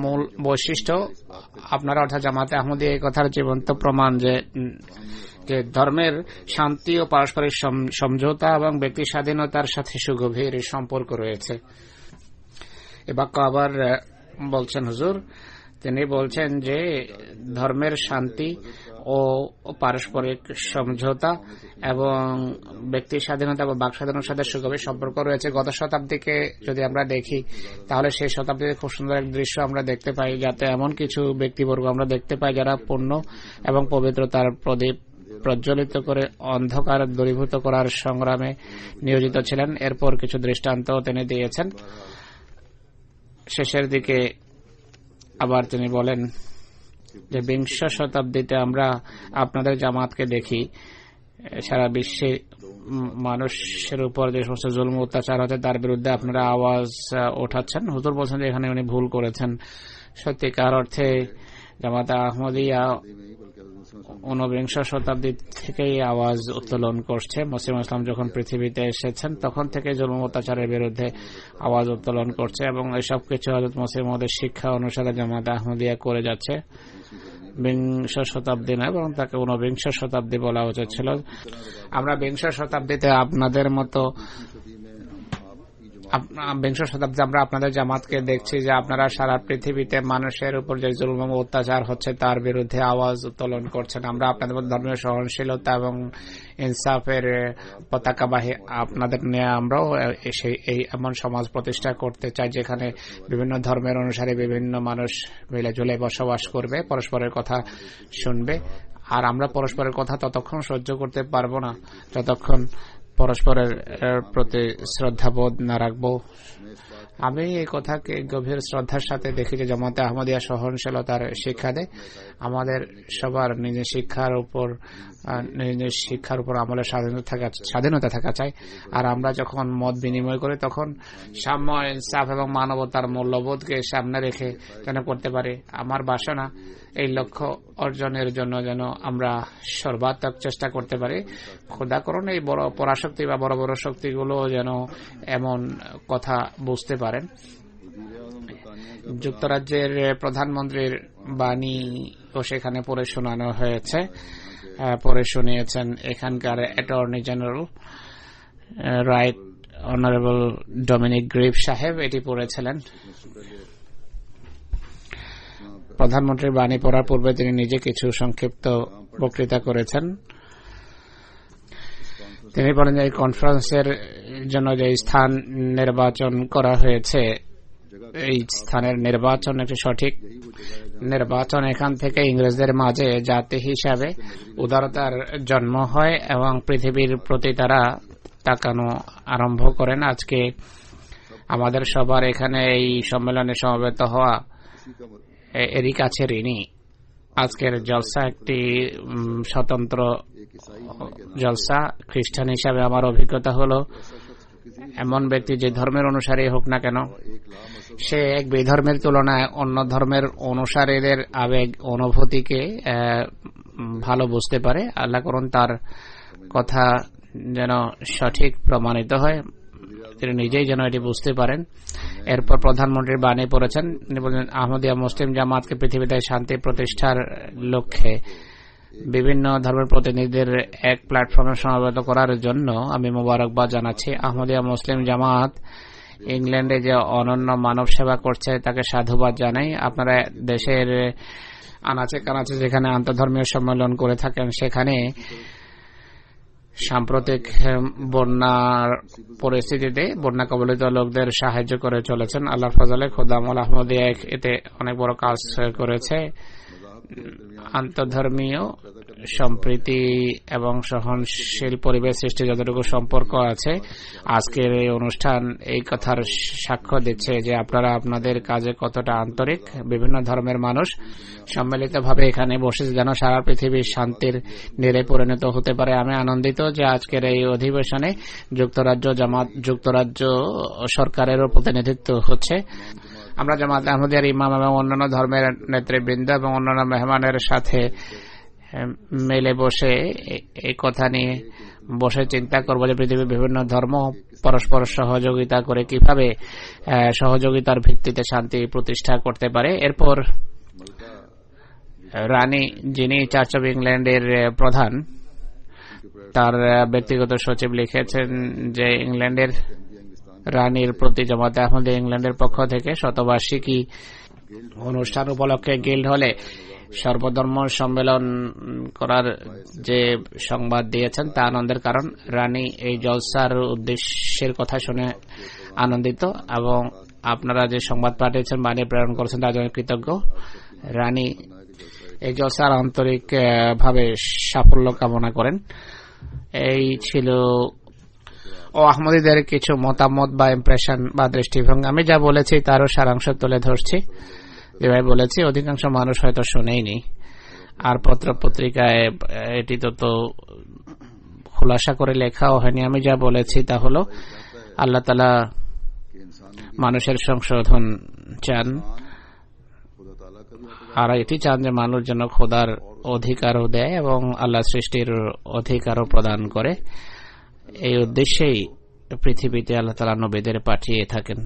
মূল বৈশিষ্ট্য। আপনারা অর্থাৎ জামাতে আহমদিয়া এই কথার জীবন্ত প্রমাণ যে ধর্মের শান্তি ও পারস্পরিক সমঝোতা এবং ব্যক্তি স্বাধীনতার সাথে সুগভীর সম্পর্ক রয়েছে। এ বাক্য আবার বলছেন হুজুর। তিনি বলছেন যে ধর্মের শান্তি ও পারস্পরিক সমঝোতা এবং ব্যক্তি স্বাধীনতা বা বাক স্বাধীনতার সাথে সুগভীর সম্পর্ক রয়েছে। গত শতাব্দীকে যদি আমরা দেখি, তাহলে সেই শতাব্দীতে খুব সুন্দর এক দৃশ্য আমরা দেখতে পাই, যাতে এমন কিছু ব্যক্তিবর্গ আমরা দেখতে পাই যারা পূর্ণ এবং পবিত্রতার প্রদীপ প্রজ্বলিত করে অন্ধকার দূরীভূত করার সংগ্রামে নিয়োজিত ছিলেন। এরপর কিছু দৃষ্টান্ত তিনি দিয়েছেন। শেষের দিকে আবার তিনি বলেন যে বিংশ শতাব্দীতে আমরা আপনাদের জামাতকে দেখি সারা বিশ্বে মানুষের উপর যে সমস্ত জুলুম অত্যাচার হচ্ছে তার বিরুদ্ধে আপনারা আওয়াজ ওঠাচ্ছেন। হুজুর বলছেন যে এখানে উনি ভুল করেছেন। সত্যিকার অর্থে জামাত আহমদিয়া 19 শতাব্দী থেকেই আওয়াজ উত্তোলন করছে। মুসলিম ইসলাম যখন পৃথিবীতে এসেছেন তখন থেকে জুলুম অত্যাচারের বিরুদ্ধে আওয়াজ উত্তোলন করছে এবং এসব কিছু হযরত মসিহ মাউদের শিক্ষা অনুসারে জামাত আহমদিয়া করে যাচ্ছে। 20 শতাব্দী নয়, বরং তাকে 19 শতাব্দী বলা উচিত ছিল। আমরা 20 শতাব্দীতে আপনাদের মতো 20 শতাব্দীতে আমরা আপনাদের জামাতকে দেখছি যে আপনারা সারা পৃথিবীতে মানুষের উপর যে জুলুম এবং অত্যাচার হচ্ছে তার বিরুদ্ধে আওয়াজ উত্তোলন করছেন। আমরা আপনাদের মধ্যে ধর্মীয় সহনশীলতা এবং ইনসাফের পতাকাবাহী আপনাদের নিয়ে আমরাও এই এমন সমাজ প্রতিষ্ঠা করতে চাই যেখানে বিভিন্ন ধর্মের অনুসারে বিভিন্ন মানুষ মিলে ঝুলে বসবাস করবে, পরস্পরের কথা শুনবে। আর আমরা পরস্পরের কথা ততক্ষণ সহ্য করতে পারবো না যতক্ষণ পরস্পরের প্রতি শ্রদ্ধাবোধ না রাখবো। আমি এই কথাকে গভীর শ্রদ্ধার সাথে দেখি যে জামাতে আহমদিয়া সহনশীলতার শিক্ষা দেয়। আমাদের সবার নিজের শিক্ষার উপর আমলের স্বাধীনতা থাকা চাই। আর আমরা যখন মত বিনিময় করি তখন সাম্য, ইনসাফ এবং মানবতার মূল্যবোধকে সামনে রেখে যেন করতে পারি। আমার বাসনা এই লক্ষ্য অর্জনের জন্য যেন আমরা সর্বাত্মক চেষ্টা করতে পারি। খোদা করুন এই বড় পরাশক্তি বা বড় বড় শক্তিগুলো যেন এমন কথা বুঝতে পারেন। যুক্তরাজ্যের প্রধানমন্ত্রীর বাণী ও সেখানে পড়ে শোনানো হয়েছে, পড়ে শুনিয়েছেন এখানকার attorney general right honourable Dominic Grieve সাহেব। এটি পড়েছিলেন। প্রধানমন্ত্রীর বাণী পড়ার পূর্বে তিনি নিজে কিছু সংক্ষিপ্ত বক্তৃতা করেছেন। তিনি বলেন যে এই কনফারেন্সের জন্য যে স্থান নির্বাচন করা হয়েছে, এই স্থানের নির্বাচন একটি সঠিক নির্বাচন। এখান থেকে ইংরেজদের মাঝে জাতি হিসাবে উদারতার জন্ম হয় এবং পৃথিবীর প্রতি তারা তাকানো আরম্ভ করেন। আজকে আমাদের সবার এখানে এই সম্মেলনে সমবেত হওয়া এরই কাছে ঋণী। আজকের জলসা একটি স্বতন্ত্র জলসা। খ্রিস্টান হিসাবে আমার অভিজ্ঞতা হলো এমন ব্যক্তি যে ধর্মের অনুসারী হোক না কেন, সে এক বিধর্মের তুলনায় অন্য ধর্মের অনুসারীদের আবেগ অনুভূতিকে ভালো বুঝতে পারে। আল্লাহ করুন তার কথা যেন সঠিক প্রমাণিত হয়, তিনি নিজেই যেন এটি বুঝতে পারেন। এরপর প্রধানমন্ত্রীর বাণী পড়েছেন। তিনি বলেন, আহমদিয়া মুসলিম জামাতকে পৃথিবীতে শান্তি প্রতিষ্ঠার লক্ষ্যে বিভিন্ন ধর্মের প্রতিনিধিদের এক প্ল্যাটফর্মে সমাবেত করার জন্য আমি মোবারকবাদ জানাচ্ছি। আহমদিয়া মুসলিম জামাত ইংল্যান্ডে যে অনন্য মানব সেবা করছে তাকে সাধুবাদ জানাই। আপনারা দেশের আনাচে কানাচে যেখানে আন্তঃধর্মীয় সম্মেলন করে থাকেন সেখানে সাম্প্রতিক বন্যার পরিস্থিতিতে বন্যা কবলিত লোকদের সাহায্য করে চলেছেন। আল্লাহর ফজলে খোদামুল আহমদিয়া এতে অনেক বড় কাজ করেছে। আন্তঃধর্মীয় সম্প্রীতি এবং সহনশীল পরিবেশ সৃষ্টি যতটুকু সম্পর্ক আছে, আজকের এই অনুষ্ঠান এই কথার সাক্ষ্য দিচ্ছে যে আপনারা আপনাদের কাজে কতটা আন্তরিক। বিভিন্ন ধর্মের মানুষ সম্মিলিতভাবে এখানে বসেছে যেন সারা পৃথিবীর শান্তির নীড়ে পরিণত হতে পারে। আমি আনন্দিত যে আজকের এই অধিবেশনে যুক্তরাজ্য সরকারেরও প্রতিনিধিত্ব হচ্ছে। আমরা জামাত আহমদিয়ার ইমাম এবং অন্যান্য ধর্মের নেতৃবৃন্দ এবং অন্যান্য মেহমানের সাথে মেলে বসে এই কথা নিয়ে বসে চিন্তা করব যে পৃথিবীর বিভিন্ন ধর্ম পরস্পর সহযোগিতা করে কিভাবে সহযোগিতার ভিত্তিতে শান্তি প্রতিষ্ঠা করতে পারে। এরপর রানী, যিনি চার্চ অব ইংল্যান্ডের প্রধান, তার ব্যক্তিগত সচিব লিখেছেন যে ইংল্যান্ডের রানীর প্রতি জামাতে আহমদিয়া ইংল্যান্ডের পক্ষ থেকে শতবার্ষিকী অনুষ্ঠান উপলক্ষে গিল্ড হলে সর্বধর্ম সম্মেলন করার যে সংবাদ দিয়েছেন তা আনন্দের কারণ। রানী এই জলসার উদ্দেশ্যের কথা শুনে আনন্দিত এবং আপনারা যে সংবাদ পাঠিয়েছেন বাণী প্রেরণ করেছেন তার জন্য কৃতজ্ঞ। রানী এই জলসার আন্তরিক ভাবে সাফল্য কামনা করেন। এই ছিল আহমদীদের কিছু মতামত বা ইমপ্রেশন বা দৃষ্টিভঙ্গি। আমি যা বলেছি তারও সারাংশ তুলে ধরছি। যেভাবে বলেছি অধিকাংশ মানুষ হয়তো শুনেইনি, আর পত্র পত্রিকায় এটি তো খোলাসা করে লেখাও হয়নি। আমি যা বলেছি তা হলো আল্লাহ তাআলা মানুষের সংশোধন চান, আর এটি চান যে মানুষ যেন খোদার অধিকারও দেয় এবং আল্লাহ সৃষ্টির অধিকারও প্রদান করে। এই উদ্দেশ্যেই পৃথিবীতে আল্লাহ তাআলা নবীদের পাঠিয়ে থাকেন।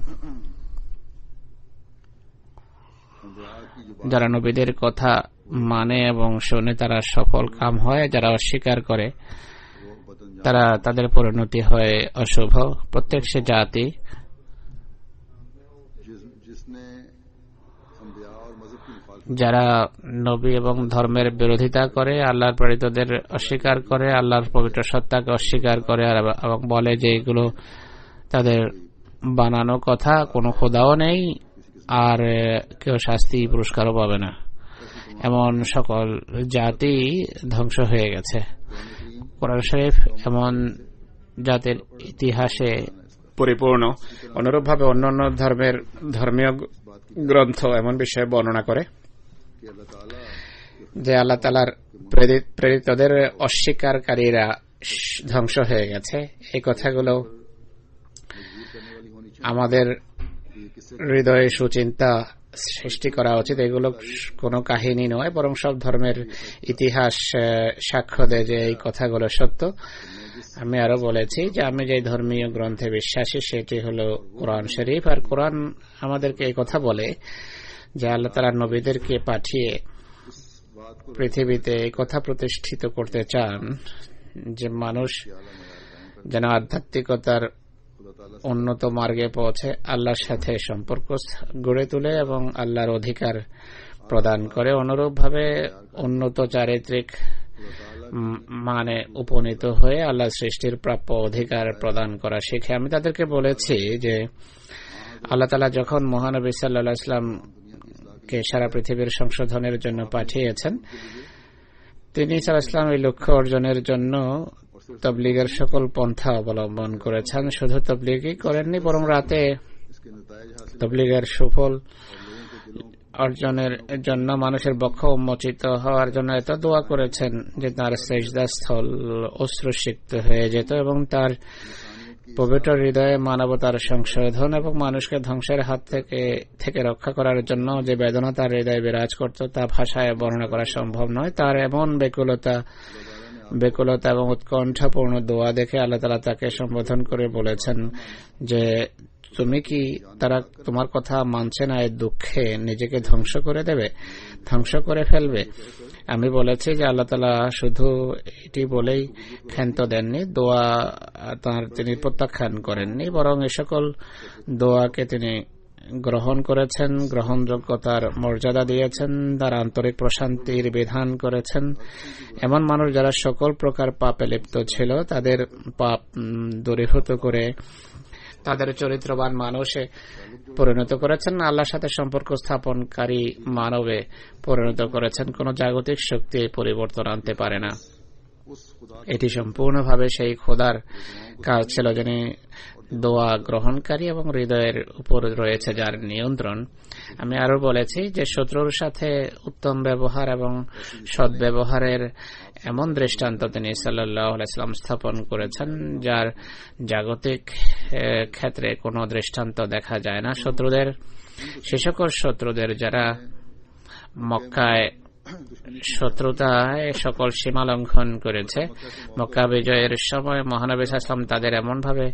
যারা নবীদের কথা মানে এবং শোনে তারা সফল কাম হয়, যারা অস্বীকার করে তারা তাদের পরিণতি হয় অশুভ। প্রত্যেক সে জাতি যারা নবী এবং ধর্মের বিরোধিতা করে, আল্লাহর প্রেরিতদের অস্বীকার করে, আল্লাহর পবিত্র সত্তাকে অস্বীকার করে এবং বলে যে এগুলো তাদের বানানো কথা, কোনো খোদাও নেই আর কেউ শাস্তি পুরস্কারও পাবে না, এমন সকল জাতি ধ্বংস হয়ে গেছে। কোরআন শরীফ এমন জাতির ইতিহাসে পরিপূর্ণ। অনুরূপভাবে অন্যান্য ধর্মের ধর্মীয় গ্রন্থ এমন বিষয়ে বর্ণনা করে যে আল্লাহ তাআলার প্রেরিতদের অস্বীকারীরা ধ্বংস হয়ে গেছে। এই কথাগুলো আমাদের হৃদয়ে সুচিন্তা সৃষ্টি করা উচিত। এগুলো কোনো কাহিনী নয়, বরং সব ধর্মের ইতিহাস সাক্ষ্য দেয় যে এই কথাগুলো সত্য। আমি আরো বলেছি যে আমি যে ধর্মীয় গ্রন্থে বিশ্বাসী সেটি হলো কোরআন শরীফ, আর কোরআন আমাদেরকে এই কথা বলে যে আল্লাহ তাআলা নবীদেরকে পাঠিয়ে পৃথিবীতে এই কথা প্রতিষ্ঠিত করতে চান যে মানুষ যেন আধ্যাত্মিকতার উন্নত মার্গে পৌঁছে, আল্লাহর সাথে সম্পর্ক গড়ে তোলে এবং আল্লাহর অধিকার প্রদান করে, অনুরূপভাবে উন্নত চারিত্রিক মানে উপনীত হয়ে আল্লাহ সৃষ্টির প্রাপ্য অধিকার প্রদান করা শিখে। আমি তাদেরকে বলেছি যে আল্লাহ তাআলা যখন মহানবী সাল্লাল্লাহু আলাইহি ওয়াসাল্লামকে সারা পৃথিবীর সংশোধনের জন্য পাঠিয়েছেন, তিনি সাল্লাল্লাহু আলাইহি ওয়াসাল্লাম এই লক্ষ্য অর্জনের জন্য তাবলীগের সকল পন্থা অবলম্বন করেছেন। শুধু তাবলীগই করেননি, বরং রাতে তাবলীগের সুফল অর্জনের জন্য মানুষের বক্ষ উন্মোচিত হওয়ার জন্য এত দোয়া করেছেন যে তার সেজদা স্থল অশ্রুসিক্ত হয়ে যেত এবং তার পবিত্র হৃদয়ে মানবতার সংশোধন এবং মানুষকে ধ্বংসের হাত থেকে রক্ষা করার জন্য যে বেদনা তার হৃদয়ে বিরাজ করত তা ভাষায় বর্ণনা করা সম্ভব নয়। তার এমন বেকুলতা এবং উৎকণ্ঠাপূর্ণ দোয়া দেখে আল্লাহ তাআলা তাকে সম্বোধন করে বলেছেন যে তুমি কি তারা তোমার কথা মানছে না, এর দুঃখে নিজেকে ধ্বংস করে দেবে, ধ্বংস করে ফেলবে? আমি বলেছি যে আল্লাহ তাআলা শুধু এটি বলেই ক্ষান্ত দেননি, দোয়া তিনি প্রত্যাখ্যান করেননি, বরং এ সকল দোয়াকে তিনি গ্রহণ করেছেন, গ্রহণযোগ্যতার মর্যাদা দিয়েছেন, তার আন্তরিক প্রশান্তির বিধান করেছেন। এমন মানুষ যারা সকল প্রকার পাপে লিপ্ত ছিল তাদের পাপ দূরীভূত করে তাদের চরিত্রবান মানুষে পরিণত করেছেন, আল্লাহর সাথে সম্পর্ক স্থাপনকারী মানবে পরিণত করেছেন। কোন জাগতিক শক্তি পরিবর্তন আনতে পারে না। এটি সম্পূর্ণভাবে সেই খোদার কাজ ছিল যিনি দোয়া গ্রহণকারী এবং হৃদয়ের উপর রয়েছে যার নিয়ন্ত্রণ। আমি আরো বলেছি যে শত্রুর সাথে উত্তম ব্যবহার এবং সদ্ব্যবহারের এমন দৃষ্টান্ত তিনি সাল্লাল্লাহু আলাইহি ওয়াসাল্লাম স্থাপন করেছেন যার জাগতিক ক্ষেত্রে কোনো দৃষ্টান্ত দেখা যায় না। শত্রুদের, সে সকল শত্রুদের যারা মক্কায় শত্রুতায় সকল সীমা লঙ্ঘন করেছে, মক্কা বিজয়ের সময় মহানবী সাল্লাল্লাহু আলাইহি ওয়াসাল্লাম তাদের এমন ভাবে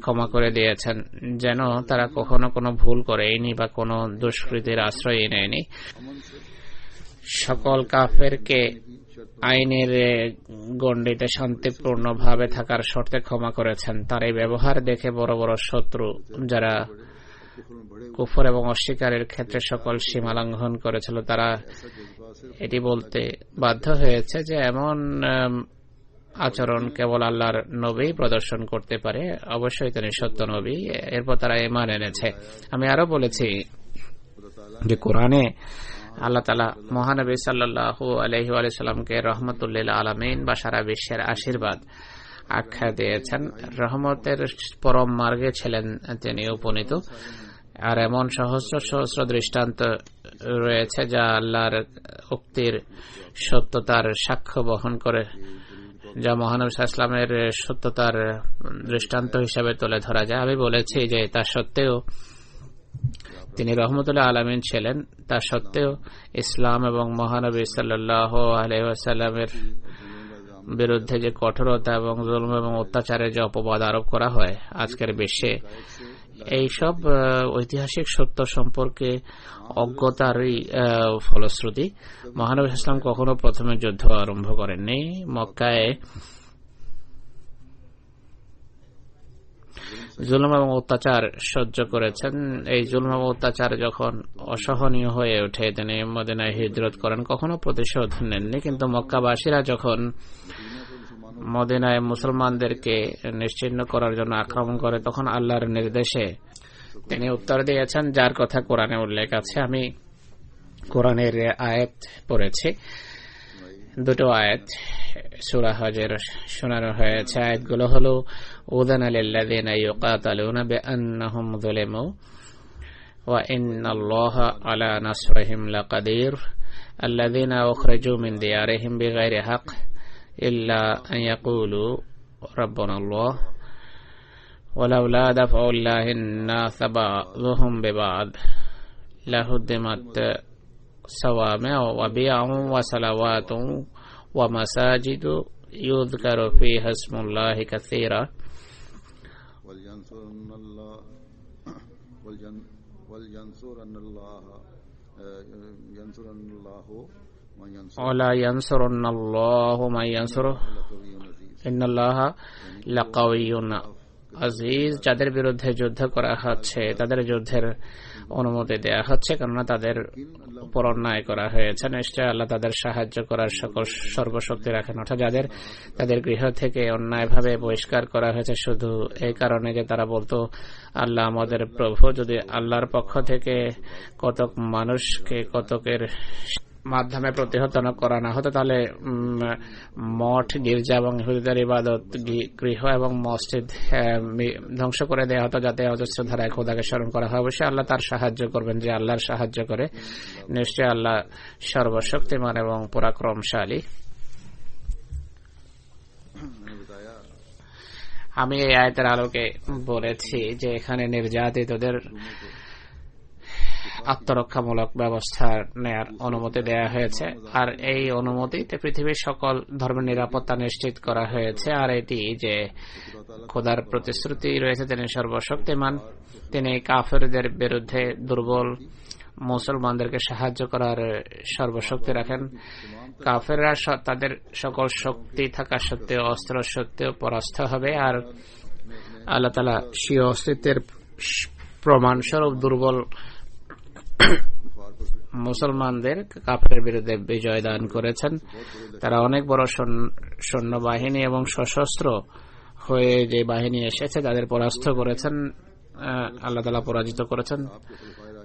ক্ষমা করে দিয়েছেন যেন তারা কখনো কোনো ভুল করেনি বা কোনো দুষ্কৃতির আশ্রয় নেয়নি। সকল কাফেরকে আইনের গণ্ডিতে শান্তিপূর্ণভাবে থাকার শর্তে ক্ষমা করেছেন। তার এই ব্যবহার দেখে বড় বড় শত্রু যারা কুফর এবং অস্বীকারের ক্ষেত্রে সকল সীমা লঙ্ঘন করেছিল তারা এটি বলতে বাধ্য হয়েছে যে এমন আচরণ কেবল আল্লাহর নবী প্রদর্শন করতে পারে, অবশ্যই তিনি সত্য নবী। এরপর তারা ঈমান এনেছে। আমি আরো বলেছি যে কোরআনে আল্লাহ তাআলা মহানবী সাল্লাল্লাহু আলাইহি ওয়া সাল্লামকে রহমতুল লিল আলামিন বা সারা বিশ্বের আশীর্বাদ আখ্যা দিয়েছেন। রহমতের পরম মার্গে ছিলেন তিনি উপনীত। আর এমন সহস্র সহস্র দৃষ্টান্ত রয়েছে যা আল্লাহর উক্তির সত্যতার সাক্ষ্য বহন করে, যা মহানবী সাল্লাল্লাহু আলাইহি ওয়াসাল্লামের সত্যতার দৃষ্টান্ত হিসেবে তুলে ধরা যায়। আমি বলেছি যে তা সত্ত্বেও তিনি রহমতুল্লাহ আলামিন ছিলেন, তা সত্ত্বেও ইসলাম এবং মহানবী সাল্লাল্লাহু আলাইহি ওয়াসাল্লামের বিরুদ্ধে যে কঠোরতা এবং জুলম এবং অত্যাচারের যে অপবাদ আরোপ করা হয় আজকের বিশ্বে, এইসব ঐতিহাসিক সত্য সম্পর্কে অজ্ঞতারই ফলশ্রুতি। মহানবী ইসলাম কখনো প্রথমে যুদ্ধ আরম্ভ করেননি। মক্কায় জুলুম এবং অত্যাচার সহ্য করেছেন। এই জুলুম এবং অত্যাচার যখন অসহনীয় হয়ে ওঠে তিনি মদিনায় হিজরত করেন, কখনো প্রতিশোধ নেননি। কিন্তু মক্কাবাসীরা যখন মদিনায় মুসলমানদেরকে নিশ্চিহ্ন করার জন্য আক্রমণ করে তখন আল্লাহর নির্দেশে তিনি উত্তর দিয়েছেন, যার কথা কোরআনে উল্লেখ আছে। আমি কোরআনের আয়াত পড়েছি, দুটো আয়াত সূরা হজের শোনানো হয়েছে। আয়াতগুলো হলো উযানা লিল্লাযিনা ইউকাতালুনা বিআন্নাহুম যুলিমু ওয়া ইন্নাল্লাহা আলা নাসরিহিম লাকাদির আল্লাযিনা উখরিজু মিন দিয়ারিহিম বিগাইরি হক ইল্লা আন ইয়াকুলু রাব্বুনাল্লাহ ওয়ালাউলা দাফউল্লাহিন নাস বা'যুহুম বিবা'দ লাহুদ্দিমাত সাওয়ামি'u ওয়া বি'উ ওয়া সালাওয়াতু ওয়া মাসাজিদু ইউযকারু ফীহা ইসমুল্লাহি কাসীরা ওয়ালা ইয়ানসুরুন্নাল্লাহু মান ইয়ানসুরুহু ইন্নাল্লাহা লাকাওয়িয়্যুন আজিজ। যাদের বিরুদ্ধে যুদ্ধ করা হচ্ছে তাদের যুদ্ধের অনুমতি দেয়া হচ্ছে, কেননা তাদের উপর অন্যায় করা হয়েছে। নিশ্চয় আল্লাহ তাদের সাহায্য করার সকল সর্বশক্তি রাখেন। অর্থাৎ যাদের তাদের গৃহ থেকে অন্যায়ভাবে বহিষ্কার করা হয়েছে শুধু এই কারণে যে তারা বলতো আল্লাহ আমাদের প্রভু, যদি আল্লাহর পক্ষ থেকে কতক মানুষকে কতকের মাধ্যমে প্রতিহত করা না হতো তাহলে মঠ, গির্জা এবং ইহুদিদের ইবাদত গৃহ এবং মসজিদ ধ্বংস করে দেওয়া হতো, যাতে অজস্র ধারায় খোদাকে স্মরণ করা হয়। অবশ্যই আল্লাহ তার সাহায্য করবেন, যে আল্লাহর সাহায্য করে। নিশ্চয় আল্লাহ সর্বশক্তিমান এবং পরাক্রমশালী। আমি এই আয়াতের আলোকে বলেছি যে এখানে নির্যাতিতদের আত্মরক্ষামূলক ব্যবস্থা নেয়ার অনুমতি দেওয়া হয়েছে, আর এই অনুমতিতে পৃথিবীর সকল ধর্মের নিরাপত্তা নিশ্চিত করা হয়েছে। আর এটি যে খোদার প্রতিশ্রুতি রয়েছে, তিনি সর্বশক্তিমান, তিনি কাফেরদের বিরুদ্ধে দুর্বল মুসলমানদেরকে সাহায্য করার সর্বশক্তি রাখেন। কাফেররা তাদের সকল শক্তি থাকা সত্ত্বেও, অস্ত্র সত্ত্বেও পরাস্ত হবে, আর আল্লাহ তাআলা স্বীয় অস্তিত্বের প্রমাণস্বরূপ দুর্বল মুসলমানদের কাফেরের বিরুদ্ধে বিজয় দান করেছেন। তারা অনেক বড় সৈন্যবাহিনী এবং সশস্ত্র হয়ে যে বাহিনী এসেছে তাদের পরাস্ত করেছেন, আল্লাহ তাআলা পরাজিত করেছেন।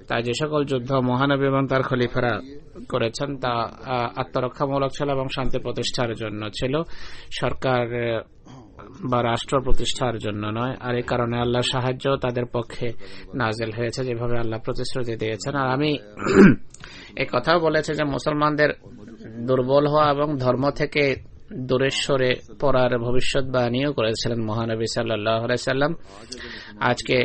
তাই যে সকল যুদ্ধ মহানবী এবং তার খলিফারা করেছেন তা আত্মরক্ষামূলক ছিল এবং শান্তি প্রতিষ্ঠার জন্য ছিল, সরকার বা রাষ্ট্র প্রতিষ্ঠার জন্য নয়। আর এই কারণে আল্লাহর সাহায্য তাদের পক্ষে নাজিল হয়েছে, যেভাবে আল্লাহ প্রতিশ্রুতি দিয়েছেন। আর আমি এই কথাও বলেছি যে মুসলমানদের দুর্বল হওয়া এবং ধর্ম থেকে দূরে সরে পড়ার ভবিষ্যৎবাণীও করেছিলেন মহানবী সাল্লাল্লাহু আলাইহি সাল্লাম। আজকে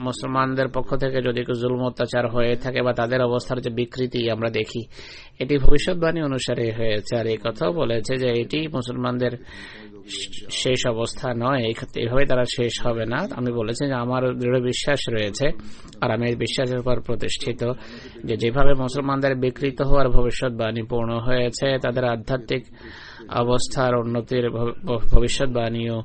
মুসলমানদের পক্ষ থেকে যদি জুলুম অত্যাচার হয়ে থাকে বা তাদের অবস্থার যে বিকৃতি আমরা দেখি, এটি ভবিষ্যৎবাণী অনুসারে হয়েছে। আর এই কথাও বলেছে যে এটি মুসলমানদের শেষ অবস্থা নয়, এইভাবে তারা শেষ হবে না। আমি বলেছি যে আমার দৃঢ় বিশ্বাস রয়েছে, আর আমি এই বিশ্বাসের উপর প্রতিষ্ঠিত যে যেভাবে মুসলমানদের বিকৃত হওয়ার ভবিষ্যৎবাণী পূর্ণ হয়েছে, তাদের আধ্যাত্মিক অবস্থার উন্নতির ভবিষ্যৎবাণীও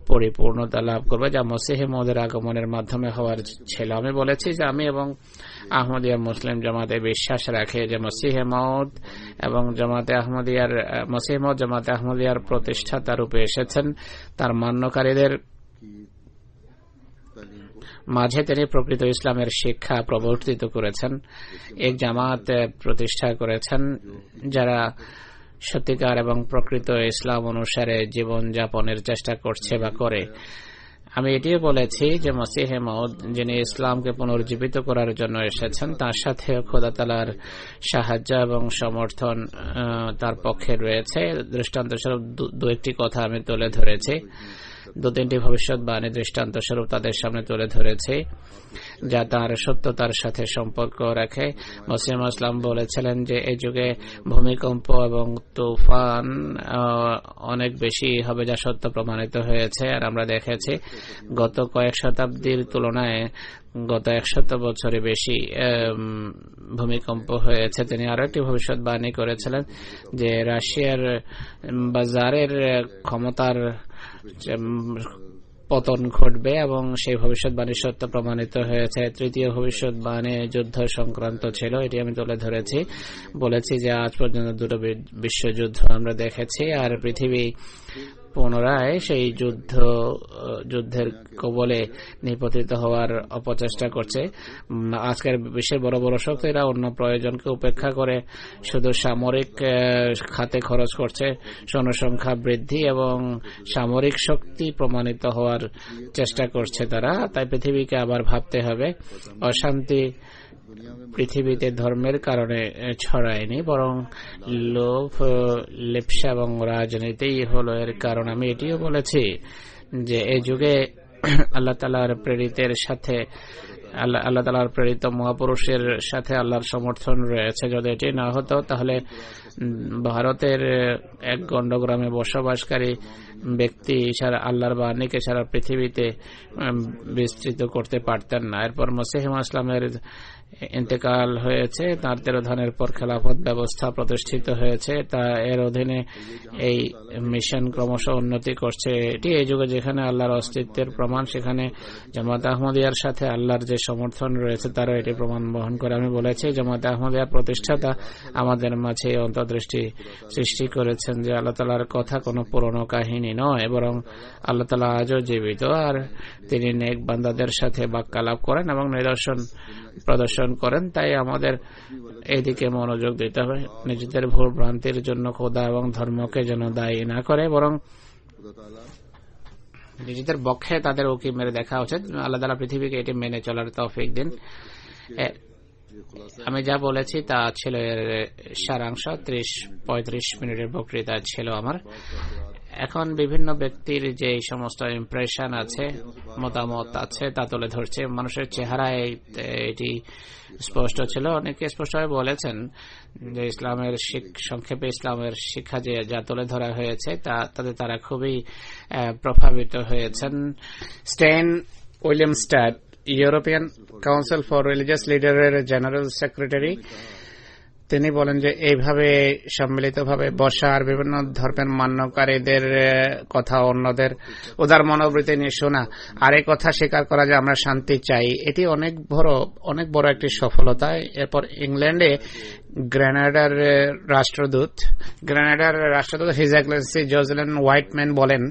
পরিপূর্ণতা লাভ করবে, যা মসিহে মওদের আগমনের মাধ্যমে হওয়ার ছিল। আমি বলেছি যে আমি এবং আহমদিয়া মুসলিম জামাতে বিশ্বাস রাখে যে মসিহে মওদ এবং মসিহে মওদ জামাতে আহমদিয়ার প্রতিষ্ঠাতা রূপে এসেছেন। তার মান্যকারীদের মাঝে তিনি প্রকৃত ইসলামের শিক্ষা প্রবর্তিত করেছেন, এক জামাত প্রতিষ্ঠা করেছেন যারা সত্যিকার এবং প্রকৃত ইসলাম অনুসারে জীবন যাপনের চেষ্টা করছে বা করে। আমি এটিও বলেছি যে মসিহে মওদ যিনি ইসলামকে পুনর্জীবিত করার জন্য এসেছেন, তার সাথে খোদা তাআলার সাহায্য এবং সমর্থন তার পক্ষে রয়েছে। দৃষ্টান্ত স্বরূপ দু একটি কথা আমি তুলে ধরেছি, দু তিনটি ভবিষ্যৎবাণী দৃষ্টান্ত স্বরূপ তাদের সামনে তুলে ধরেছে যা তার সত্যতার সাথে সম্পর্ক রাখে। মসিহ ইসলাম বলেছিলেন যে এই যুগে ভূমিকম্প এবং তুফান অনেক বেশি হবে, যা সত্য প্রমাণিত হয়েছে। আর আমরা দেখেছি গত কয়েক শতাব্দীর তুলনায় গত 100 বছরে বেশি ভূমিকম্প হয়েছে। তিনি আরো একটি ভবিষ্যৎবাণী করেছিলেন যে রাশিয়ার বাজারের ক্ষমতার পতন ঘটবে এবং সেই ভবিষ্যৎবাণী সত্য প্রমাণিত হয়েছে। তৃতীয় ভবিষ্যৎবাণী যুদ্ধ সংক্রান্ত ছিল, এটি আমি তুলে ধরেছি। বলেছি যে আজ পর্যন্ত 2টো বিশ্বযুদ্ধ আমরা দেখেছি, আর পৃথিবী পুনরায় সেই যুদ্ধের কবলে নিপতিত হওয়ার অপচেষ্টা করছে। আজকের বিশ্বের বড় বড় শক্তিরা অন্য প্রয়োজনকে উপেক্ষা করে শুধু সামরিক খাতে খরচ করছে, জনসংখ্যা বৃদ্ধি এবং সামরিক শক্তি প্রমাণিত হওয়ার চেষ্টা করছে তারা। তাই পৃথিবীকে আবার ভাবতে হবে। অশান্তি পৃথিবীতে ধর্মের কারণে ছড়ায়নি, বরং লোভ, লিপ্সা এবং রাজনীতি হলো এর কারণ। আমি এটিও বলেছি যে এই যুগে আল্লাহ তাআলার প্রেরিতের সাথে আল্লাহ তাআলার প্রেরিত মহাপুরুষের সাথে আল্লাহর সমর্থন রয়েছে। যদি এটি না হতো তাহলে ভারতের এক গণ্ডগ্রামে বসবাসকারী ব্যক্তি সারা আল্লাহর বাণীকে সারা পৃথিবীতে বিস্তৃত করতে পারতেন না। এরপর মসিহ ইসলামের ইন্তেকাল হয়েছে, তার তিরোধানের পর খেলাফত ব্যবস্থা প্রতিষ্ঠিত হয়েছে। তা এর অধীনে এই মিশন ক্রমশ উন্নতি করছে। এটি এই যুগে যেখানে আল্লাহর অস্তিত্বের প্রমাণ, সেখানে জামাত আহমদিয়ার সাথে আল্লাহর যে সমর্থন রয়েছে তারও এটি প্রমাণ বহন করে। আমি বলেছি জামাত আহমদিয়ার প্রতিষ্ঠাতা আমাদের মাঝে অন্তর্দৃষ্টি সৃষ্টি করেছেন যে আল্লাহ তাআলার কথা কোনো পুরনো কাহিনী নয়, বরং আল্লাহ তাআলা আজও জীবিত, আর তিনি নেক বান্দাদের সাথে বাক্যালাপ করেন এবং নিদর্শন প্রদর্শন করেন। তাই আমাদের এইদিকে মনোযোগ দিতে হবে। নিজেদের ভুল ভ্রান্তির জন্য খোদা এবং ধর্মকে যেন দায়ী না করে, বরং নিজেদের পক্ষে তাদের উকি মেরে দেখা উচিত। আল্লাহ তাআলা পৃথিবীকে এটি মেনে চলার তৌফিক দিন। আমি যা বলেছি তা ছিল এর সারাংশ। 30-35 মিনিটের বক্তৃতা ছিল আমার। এখন বিভিন্ন ব্যক্তির যে সমস্ত ইমপ্রেশন আছে, মতামত আছে, তা তুলে ধরছে। মানুষের চেহারায় এটি স্পষ্ট ছিল। অনেকে স্পষ্টভাবে বলেছেন যে ইসলামের সংক্ষেপে ইসলামের শিক্ষা যে যা তুলে ধরা হয়েছে তাতে তারা খুবই প্রভাবিত হয়েছেন। Stein Villumstad, European council for religious লিডারের জেনারেল সেক্রেটারি, তিনি বলেন যে এইভাবে সম্মিলিতভাবে বসা আর বিভিন্ন ধর্মের মান্যকারীদের কথা, অন্যদের উদার মনোবৃত্তি নিয়ে শোনা আর এই কথা স্বীকার করা যে আমরা শান্তি চাই, এটি অনেক বড় একটি সফলতা। এরপর ইংল্যান্ডে গ্রেনাডার রাষ্ট্রদূত হিজ এক্সেলেন্সি জোসেলিন হোয়াইটম্যান বলেন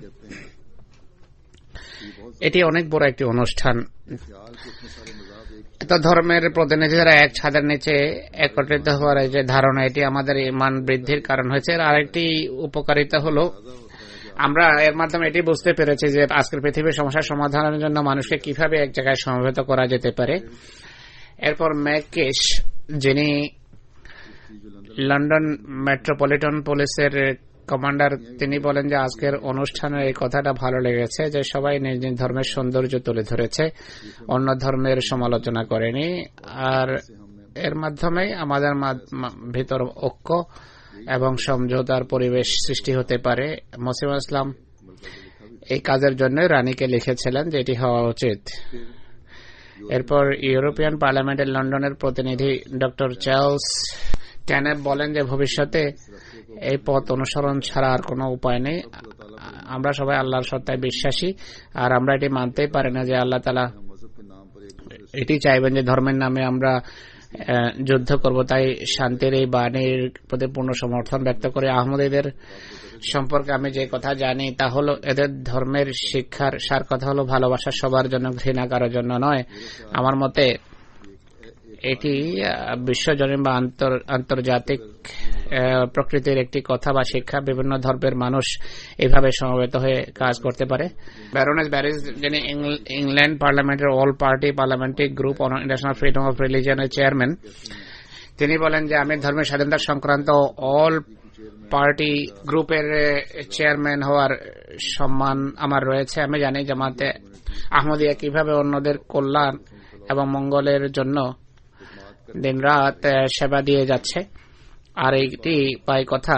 এটি অনেক বড় একটি অনুষ্ঠান। এত ধর্মের প্রতিনিধিরা এক ছাদের নিচে একত্রিত হওয়ার যে ধারণা, এটি আমাদের ঈমান বৃদ্ধির কারণ হয়েছে। আরেকটি উপকারিতা হলো আমরা এর মাধ্যমে এটি বুঝতে পেরেছি যে আজকের পৃথিবীর সমস্যার সমাধানের জন্য মানুষকে কিভাবে এক জায়গায় সমবেত করা যেতে পারে। এরপর ম্যাককেশ, যিনি লন্ডন মেট্রোপলিটন পুলিশের কমান্ডার, তিনি বলেন যে আজকের অনুষ্ঠানে এই কথাটা ভালো লেগেছে যে সবাই নিজ নিজ ধর্মের সৌন্দর্য তুলে ধরেছে, অন্য ধর্মের সমালোচনা করেনি, আর এর মাধ্যমে আমাদের ভিতর ঐক্য এবং সমঝোতার পরিবেশ সৃষ্টি হতে পারে। মসিহ ইসলাম এই কাজের জন্য রানীকে লিখেছিলেন যে এটি হওয়া উচিত। এরপর ইউরোপিয়ান পার্লামেন্টের লন্ডনের প্রতিনিধি ডক্টর চার্লস ট্যানেব বলেন যে ভবিষ্যতে এই পথ অনুসরণ ছাড়া আর কোনো উপায় নেই। আমরা সবাই আল্লাহর সত্তায় বিশ্বাসী, আর আমরা এটি মানতেই পারি না যে আল্লাহ তাআলা এটি চাইবেন যে ধর্মের নামে আমরা যুদ্ধ করব। তাই শান্তির এই বাণীর প্রতি পূর্ণ সমর্থন ব্যক্ত করে আহমদীদের সম্পর্কে আমি যে কথা জানি তা হলো এদের ধর্মের শিক্ষার সার কথা হলো ভালোবাসা সবার জন্য, ঘৃণা কারোর জন্য নয়। আমার মতে এটি বিশ্বজনীন বা আন্তর্জাতিক প্রকৃতির একটি কথা বা শিক্ষা। বিভিন্ন ধর্মের মানুষ এভাবে সমবেত হয়ে কাজ করতে পারে। ব্যারোনেস ব্যারিজ, যিনি ইংল্যান্ড পার্লামেন্টের all party parliamentary group on national freedom of রিলিজিয়নের চেয়ারম্যান, তিনি বলেন যে আমি ধর্মের স্বাধীনতা সংক্রান্ত অল পার্টি গ্রুপের চেয়ারম্যান হওয়ার সম্মান আমার রয়েছে। আমি জানি জামাতে আহমদিয়া কিভাবে অন্যদের কল্যাণ এবং মঙ্গলের জন্য দিনরাত সেবা দিয়ে যাচ্ছে, আর এইটি পাই কথা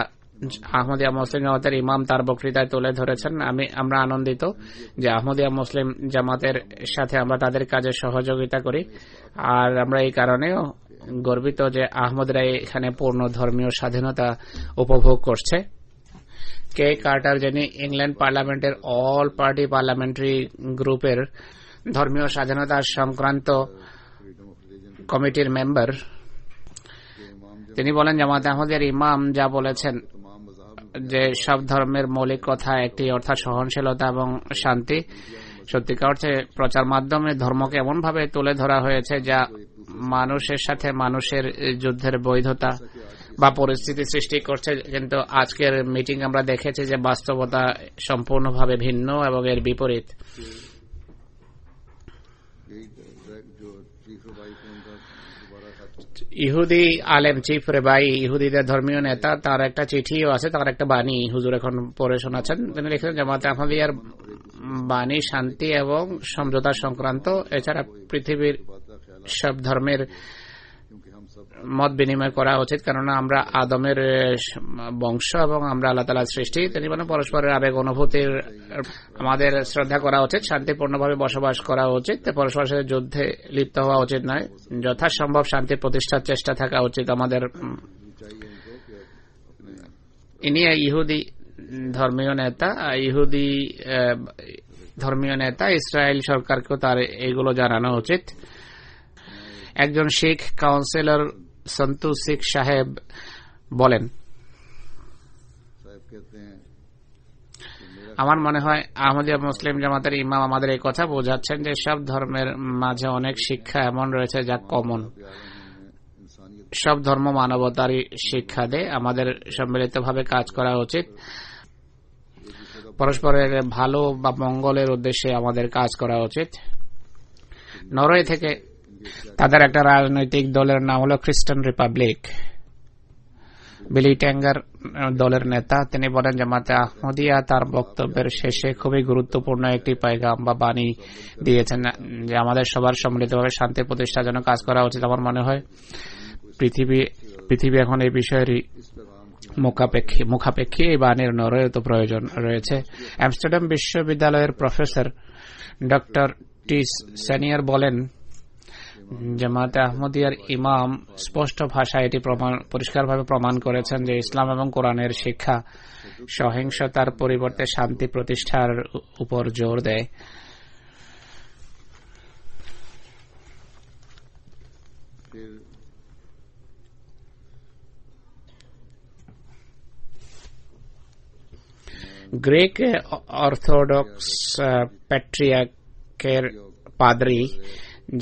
আহমদিয়া মুসলিম জামাতের ইমাম তার বক্তৃতায় তুলে ধরেছেন। আমরা আনন্দিত যে আহমদিয়া মুসলিম জামাতের সাথে আমরা তাদের কাজে সহযোগিতা করি, আর আমরা এই কারণেও গর্বিত যে আহমদরা এখানে পূর্ণ ধর্মীয় স্বাধীনতা উপভোগ করছে। কে কার্টার, যিনি ইংল্যান্ড পার্লামেন্টের অল পার্টি পার্লামেন্টারি গ্রুপের ধর্মীয় স্বাধীনতা সংক্রান্ত কমিটির মেম্বার, তিনি বলেন জামাত আহমদিয়ার ইমাম যা বলেছেন যে সব ধর্মের মৌলিক কথা একটি, অর্থাৎ সহনশীলতা এবং শান্তি। সত্যিকার অর্থে প্রচার মাধ্যমে ধর্মকে এমন ভাবে তুলে ধরা হয়েছে যা মানুষের সাথে মানুষের যুদ্ধের বৈধতা বা পরিস্থিতি সৃষ্টি করছে, কিন্তু আজকের মিটিং আমরা দেখেছি যে বাস্তবতা সম্পূর্ণভাবে ভিন্ন এবং এর বিপরীত। ইহুদি আলেম চিফ রেবাই, ইহুদিদের ধর্মীয় নেতা, তার একটা চিঠিও আছে, তার একটা বাণী হুজুর এখন পড়ে শোনাচ্ছেন। তিনি লিখেছেন জামাতে আহমদিয়ার বাণী শান্তি এবং সমঝোতা সংক্রান্ত, এছাড়া পৃথিবীর সব ধর্মের মত বিনিময় করা উচিত, কেননা আমরা আদমের বংশ এবং আমরা আল্লাহ তাআলার সৃষ্টি। তিনি বলেন পরস্পরের আবেগ অনুভূতির আমাদের শ্রদ্ধা করা উচিত, শান্তিপূর্ণভাবে বসবাস করা উচিত, পরস্পরের সাথে যুদ্ধে লিপ্ত হওয়া উচিত নয়, যথাসম্ভব শান্তি প্রতিষ্ঠার চেষ্টা থাকা উচিত আমাদের। ইনি ইহুদি ধর্মীয় নেতা, ইসরায়েল সরকারকেও তার এগুলো জানানো উচিত। একজন শিখ কাউন্সিলর সন্তু শিখ সাহেব বলেন, আমার মনে হয় আহমদিয়া মুসলিম জামাতের ইমাম আমাদের এই কথা বোঝাচ্ছেন যে সব ধর্মের মাঝে অনেক শিক্ষা এমন রয়েছে যা কমন। সব ধর্ম মানবতারই শিক্ষা দেয়। আমাদের সম্মিলিতভাবে কাজ করা উচিত, পরস্পরের ভালো বা মঙ্গলের উদ্দেশ্যে আমাদের কাজ করা উচিত। নরওয়ে থেকে তাদের একটা রাজনৈতিক দলের নাম হলো খ্রিস্টান রিপাবলিক। বিলি ট্যাঙ্গার দলের নেতা, তিনি বলেন জামাতে আহমদিয়া তার বক্তব্যের শেষে খুবই গুরুত্বপূর্ণ একটি পায়গাম বা বাণী দিয়েছেন যে আমাদের সবার সম্মিলিতভাবে শান্তি প্রতিষ্ঠার জন্য কাজ করা উচিত। আমার মনে হয় পৃথিবী এখন এই বিষয়েরই মুখাপেক্ষী এই বাণীর নরয়ত প্রয়োজন রয়েছে। আমস্টারডাম বিশ্ববিদ্যালয়ের প্রফেসর ডক্টর টি সেনিয়র বলেন, জামাতে আহমদিয়ার ইমাম স্পষ্ট ভাষায় এটি পরিষ্কারভাবে প্রমাণ করেছেন যে ইসলাম এবং কোরআনের শিক্ষা সহিংসতার পরিবর্তে শান্তি প্রতিষ্ঠার উপর জোর দেয়। গ্রিক অর্থোডক্স প্যাট্রিয়ার্কের পাদ্রী,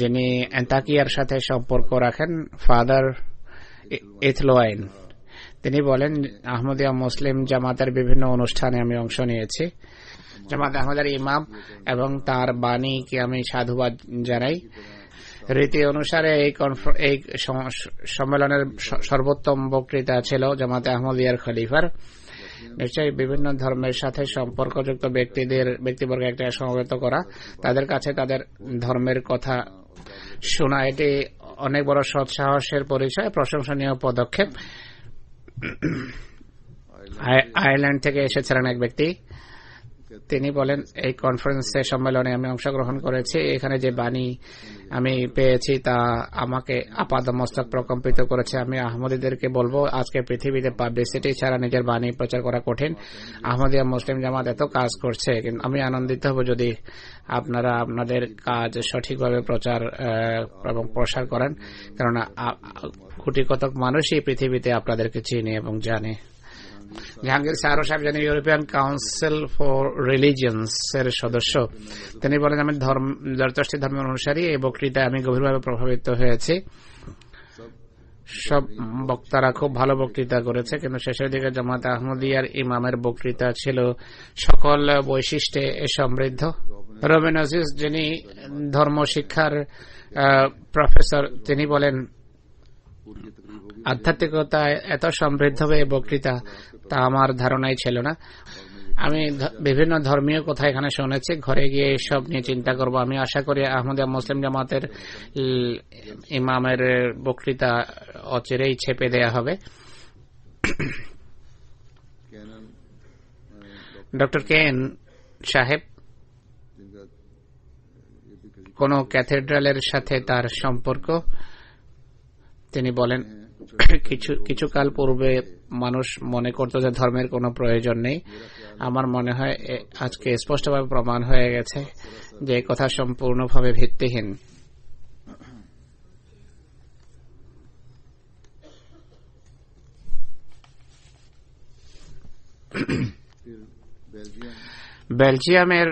যিনি অ্যান্তাকিয়ার সাথে সম্পর্ক রাখেন, ফাদার ইথলোয়াইন, তিনি বলেন, আহমদিয়া মুসলিম জামাতের বিভিন্ন অনুষ্ঠানে আমি অংশ নিয়েছি। জামাত আহমদের ইমাম এবং তার বাণীকে আমি সাধুবাদ জানাই। রীতি অনুসারে এই সম্মেলনের সর্বোত্তম বক্তৃতা ছিল জামাতে আহমদিয়ার খলিফার। নিশ্চয়ই বিভিন্ন ধর্মের সাথে সম্পর্কযুক্ত ব্যক্তিবর্গ একটা সমবেত করা, তাদের কাছে তাদের ধর্মের কথা শোনা, এটি অনেক বড় সৎসাহসের পরিচয়, প্রশংসনীয় পদক্ষেপ। আয়ারল্যান্ড থেকে এসেছিলেন এক ব্যক্তি, তিনি বলেন, এই কনফারেন্সে সম্মেলনে আমি অংশগ্রহণ করেছি। এখানে যে বাণী আমি পেয়েছি তা আমাকে আপাদমস্তক প্রকম্পিত করেছে। আমি আহমদীদেরকে বলবো, আজকে পৃথিবীতে পাবলিসিটি ছাড়া নিজের বাণী প্রচার করা কঠিন। আহমদিয়া মুসলিম জামাত এত কাজ করছে, কিন্তু আমি আনন্দিত হব যদি আপনারা আপনাদের কাজ সঠিকভাবে প্রচার এবং প্রসার করেন, কেননা কোটি কতক মানুষই পৃথিবীতে আপনাদেরকে চিনে এবং জানে। জাহাঙ্গীর সারো সাহেব, যিনি ইউরোপিয়ান কাউন্সিল ফর রিলিজিয়ন্স এর সদস্য, তিনি বলেন, আমি জরদস্তি ধর্মের অনুসারী। এই বক্তৃতায় আমি গভীরভাবে প্রভাবিত হয়েছি। সব বক্তারা খুব ভালো বক্তৃতা করেছে, কিন্তু শেষের দিকে জামাতে আহমদিয়ার ইমামের বক্তৃতা ছিল সকল বৈশিষ্ট্যে সমৃদ্ধ। রবিন আজিজ, যিনি ধর্ম শিক্ষার প্রফেসর, তিনি বলেন, আধ্যাত্মিকতা এত সমৃদ্ধ হবে এই বক্তৃতা, তা আমার ধারণাই ছিল না। আমি বিভিন্ন ধর্মীয় কথা এখানে শুনেছি, ঘরে গিয়ে সব নিয়ে চিন্তা করব। আমি আশা করি আহমদিয়া মুসলিম জামাতের ইমামের বক্তৃতা অচিরেই ছেপে দেয়া হবে। ডক্টর কেন সাহেব, কোন ক্যাথেড্রালের সাথে তার সম্পর্ক, তিনি বলেন, কিছু কাল পূর্বে মানুষ মনে করত যে ধর্মের কোনো প্রয়োজন নেই। আমার মনে হয় আজকে স্পষ্টভাবে প্রমাণ হয়ে গেছে যে কথা সম্পূর্ণভাবে ভিত্তিহীন। বেলজিয়ামের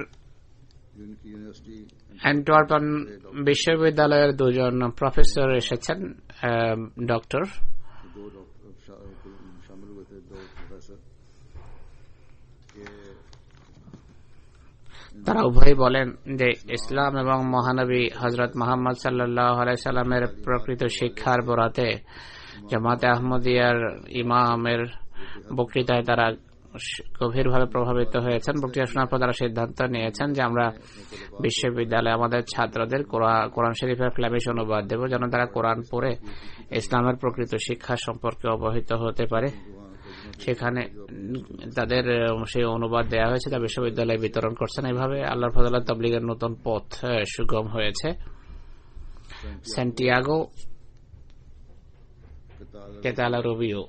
অ্যান্টওয়ার্পন বিশ্ববিদ্যালয়ের দুজন প্রফেসর এসেছেন, ডক্টর। তারা উভয়ই বলেন যে ইসলাম এবং মহানবী হযরত মুহাম্মদ সাল্লাল্লাহু আলাইহি সাল্লামের প্রকৃত শিক্ষার বরাতে জামাতে আহমদিয়ার ইমামের বক্তৃতায় তারা গভীরভাবে প্রভাবিত হয়েছেন। বক্তৃতা শোনার পর তারা সিদ্ধান্ত নিয়েছেন যে আমরা বিশ্ববিদ্যালয়ে আমাদের ছাত্রদের কোরআন শরীফের ফ্ল্যামিশ অনুবাদ দেব, যেন তারা কোরআন পড়ে ইসলামের প্রকৃত শিক্ষা সম্পর্কে অবহিত হতে পারে। সেখানে তাদের সেই অনুবাদ দেওয়া হয়েছে, তা বিশ্ববিদ্যালয়ে বিতরণ করছেন। এইভাবে আল্লাহর ফজলে তাবলীগের নতুন পথ সুগম হয়েছে। সান্টিয়াগো কেতালা রুবিও,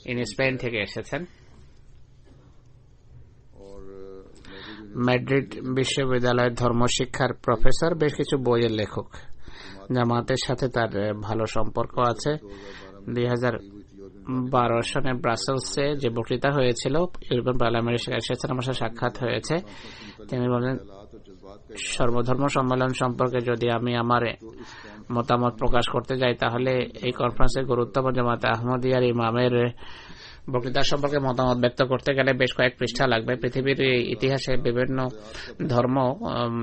ইনি স্পেন থেকে এসেছেন। ম্যাড্রিড বিশ্ববিদ্যালয়ের ধর্মশিক্ষার প্রফেসর, বেশ কিছু বইয়ের লেখক। জামাতের সাথে তার ভালো সম্পর্ক আছে। 2012 সনে ব্রাসেলসে যে বক্তৃতা হয়েছিল, ইউরোপিয়ান পার্লামেন্টে এসেছেন, আমার সাথে সাক্ষাৎ হয়েছে। তিনি বলেন, সর্বধর্ম সম্মেলন সম্পর্কে যদি আমি আমার মতামত প্রকাশ করতে যাই, তাহলে এই কনফারেন্সের গুরুত্ব জামাতে আহমদিয়ার ইমামের বক্তৃতা সম্পর্কে মতামত ব্যক্ত করতে গেলে বেশ কয়েক পৃষ্ঠা লাগবে। পৃথিবীর ইতিহাসে বিভিন্ন ধর্ম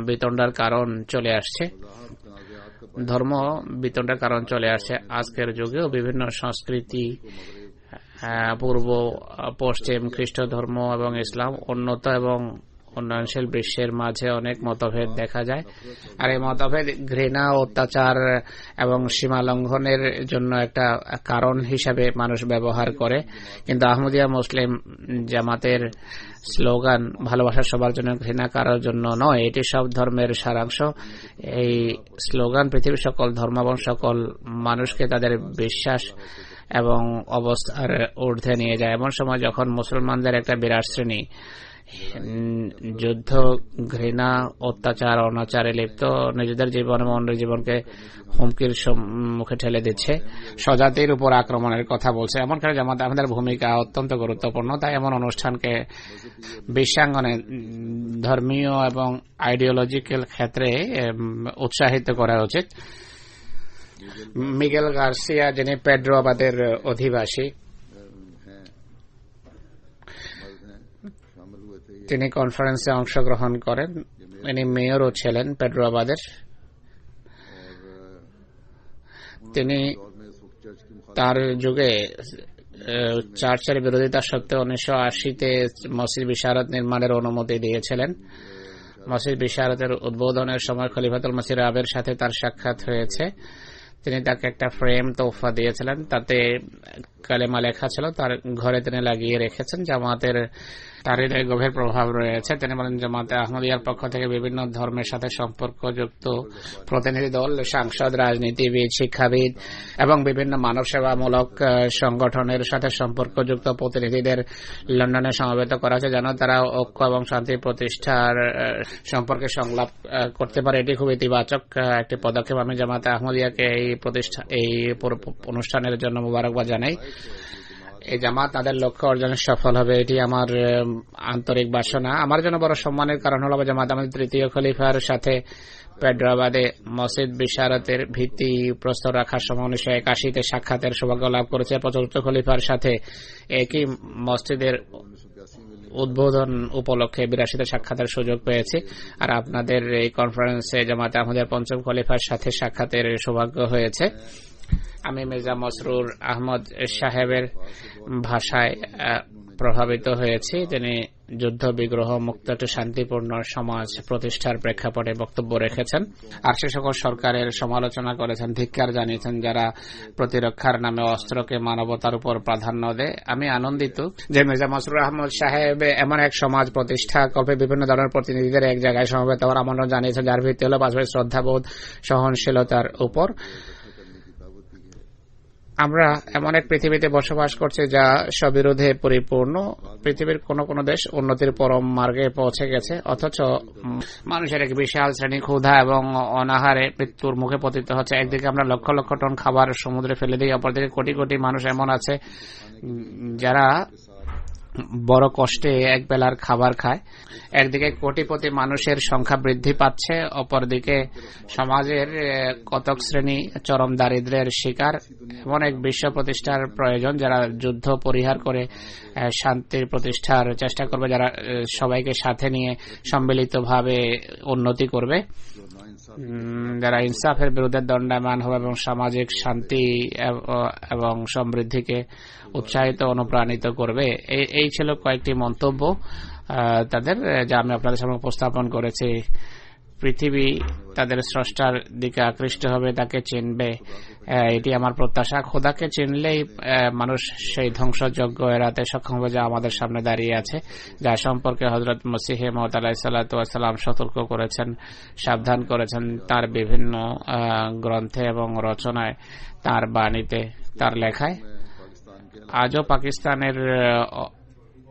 বিতণ্ডার কারণ চলে আসছে। আজকের যুগেও বিভিন্ন সংস্কৃতি পূর্ব পশ্চিম খ্রিস্ট ধর্ম এবং ইসলাম উন্নত এবং উন্নয়নশীল বিশ্বের মাঝে অনেক মতভেদ দেখা যায়, আর এই মতভেদ ঘৃণা, অত্যাচার এবং সীমা লঙ্ঘনের জন্য একটা কারণ হিসাবে মানুষ ব্যবহার করে। কিন্তু আহমদিয়া মুসলিম জামাতের স্লোগান ভালোবাসা সবার জন্য, ঘৃণা কারোর জন্য নয়, এটি সব ধর্মের সারাংশ। এই স্লোগান পৃথিবীর সকল ধর্ম এবং সকল মানুষকে তাদের বিশ্বাস এবং অবস্থার ঊর্ধ্বে নিয়ে যায়। এমন সময় যখন মুসলমানদের একটা বিরাট শ্রেণী যুদ্ধ, ঘৃণা, অত্যাচার, অনাচারে লিপ্ত, নিজেদের জীবন এবং অন্যের জীবনকে হুমকির মুখে ঠেলে দিচ্ছে, স্বজাতির উপর আক্রমণের কথা বলছে, এমনকার জামাত আমাদের ভূমিকা অত্যন্ত গুরুত্বপূর্ণ। তাই এমন অনুষ্ঠানকে বিশ্বাঙ্গনে ধর্মীয় এবং আইডিওলজিক্যাল ক্ষেত্রে উৎসাহিত করা উচিত। মিগেল গার্সিয়া, যিনি পেড্রোবাদের অধিবাসী, তিনি কনফারেন্সে অংশগ্রহণ করেন। ইনি মেয়রও ছিলেন পেড্রোবাদের। তিনি তার যুগে চার্চের বিরোধিতা সত্ত্বেও 1980-তে মসজিদ বিশারত নির্মাণের অনুমতি দিয়েছিলেন। মসজিদ বিশারতের উদ্বোধনের সময় খলিফাতুল মসিহ রাবের সাথে তার সাক্ষাৎ হয়েছে। তিনি তাকে একটা ফ্রেম তোহফা দিয়েছিলেন, তাতে কালেমা লেখা ছিল, তার ঘরে তিনি লাগিয়ে রেখেছেন। জামাতের তার হৃদয়ে গভীর প্রভাব রয়েছে। তিনি বলেন, জামাতে আহমদিয়ার পক্ষ থেকে বিভিন্ন ধর্মের সাথে সম্পর্কযুক্ত প্রতিনিধি দল, সাংসদ, রাজনীতিবিদ, শিক্ষাবিদ এবং বিভিন্ন মানব সেবামূলক সংগঠনের সাথে সম্পর্কযুক্ত প্রতিনিধিদের লন্ডনে সমবেত করা হয়েছে, যেন তারা ঐক্য এবং শান্তি প্রতিষ্ঠার সম্পর্কে সংলাপ করতে পারে। এটি খুব ইতিবাচক একটি পদক্ষেপ। আমি জামাতে আহমদিয়াকে এই অনুষ্ঠানের জন্য মোবারকবাদ জানাই। এই জামাত তাদের লক্ষ্য অর্জনে সফল হবে, এটি আমার আন্তরিক বাসনা। আমার জন্য বড় সম্মানের কারণ হল জামাত আমাদের তৃতীয় খলিফার সাথে পেড্রোবাদে মসজিদ বিশারতের ভিত্তি প্রস্তর রাখার সময় 1981-তে সাক্ষাতের সৌভাগ্য লাভ করেছে। চতুর্থ খলিফার সাথে একই মসজিদের উদ্বোধন উপলক্ষে 82-তে সাক্ষাতের সুযোগ পেয়েছি। আর আপনাদের এই কনফারেন্সে জামাতে আমাদের পঞ্চম খলিফার সাথে সাক্ষাতের সৌভাগ্য হয়েছে। আমি মির্জা মসরুর আহমদ সাহেবের ভাষায় প্রভাবিত হয়েছি। তিনি যুদ্ধ বিগ্রহ মুক্ত একটি শান্তিপূর্ণ সমাজ প্রতিষ্ঠার প্রেক্ষাপটে বক্তব্য রেখেছেন, আর সে সকল সরকারের সমালোচনা করেছেন, ধিক্কার জানিয়েছেন যারা প্রতিরক্ষার নামে অস্ত্রকে মানবতার উপর প্রাধান্য দেয়। আমি আনন্দিত যে মির্জা মসরুর আহমদ সাহেব এমন এক সমাজ প্রতিষ্ঠা কল্পে বিভিন্ন ধরনের প্রতিনিধিদের এক জায়গায় সমবেত হওয়ার আমন্ত্রণ জানিয়েছেন, যার ভিত্তি হল পাশাপাশি শ্রদ্ধাবোধ, সহনশীলতার উপর। আমরা এমন এক পৃথিবীতে বসবাস করছি যা সবিরোধে পরিপূর্ণ। পৃথিবীর কোন দেশ উন্নতির পরম মার্গে পৌঁছে গেছে, অথচ মানুষের এক বিশাল শ্রেণী ক্ষুধা এবং অনাহারে মৃত্যুর মুখে পতিত হচ্ছে। একদিকে আমরা লক্ষ লক্ষ টন খাবার সমুদ্রে ফেলে দিই, অপরদিকে কোটি কোটি মানুষ এমন আছে যারা বড় কষ্টে এক বেলার খাবার খায়। একদিকে কোটিপতি মানুষের সংখ্যা বৃদ্ধি পাচ্ছে, অপরদিকে সমাজের কতক শ্রেণী চরম দারিদ্র্যের শিকার। এমন এক বিশ্ব প্রতিষ্ঠার প্রয়োজন যারা যুদ্ধ পরিহার করে শান্তির প্রতিষ্ঠার চেষ্টা করবে, যারা সবাইকে সাথে নিয়ে সম্মিলিতভাবে উন্নতি করবে, যারা ইনসাফের বিরুদ্ধে দণ্ডায়মান হবে এবং সামাজিক শান্তি এবং সমৃদ্ধিকে উৎসাহিত অনুপ্রাণিত করবে। এই ছিল কয়েকটি মন্তব্য তাদের, যা আমি আপনাদের সামনে উপস্থাপন করেছি। পৃথিবী তাদের স্রষ্টার দিকে আকৃষ্ট হবে, তাকে চিনবে, এটি আমার প্রত্যাশা। খোদাকে চিনলেই মানুষ সেই ধ্বংসযজ্ঞ এড়াতে সক্ষম হবে যা আমাদের সামনে দাঁড়িয়ে আছে, যা সম্পর্কে হযরত মসিহ মাউদ আলাইহিস সালাতু ওয়াস সালাম সতর্ক করেছেন, সাবধান করেছেন তার বিভিন্ন গ্রন্থে এবং রচনায়, তার বাণীতে, তার লেখায়। আজও পাকিস্তানের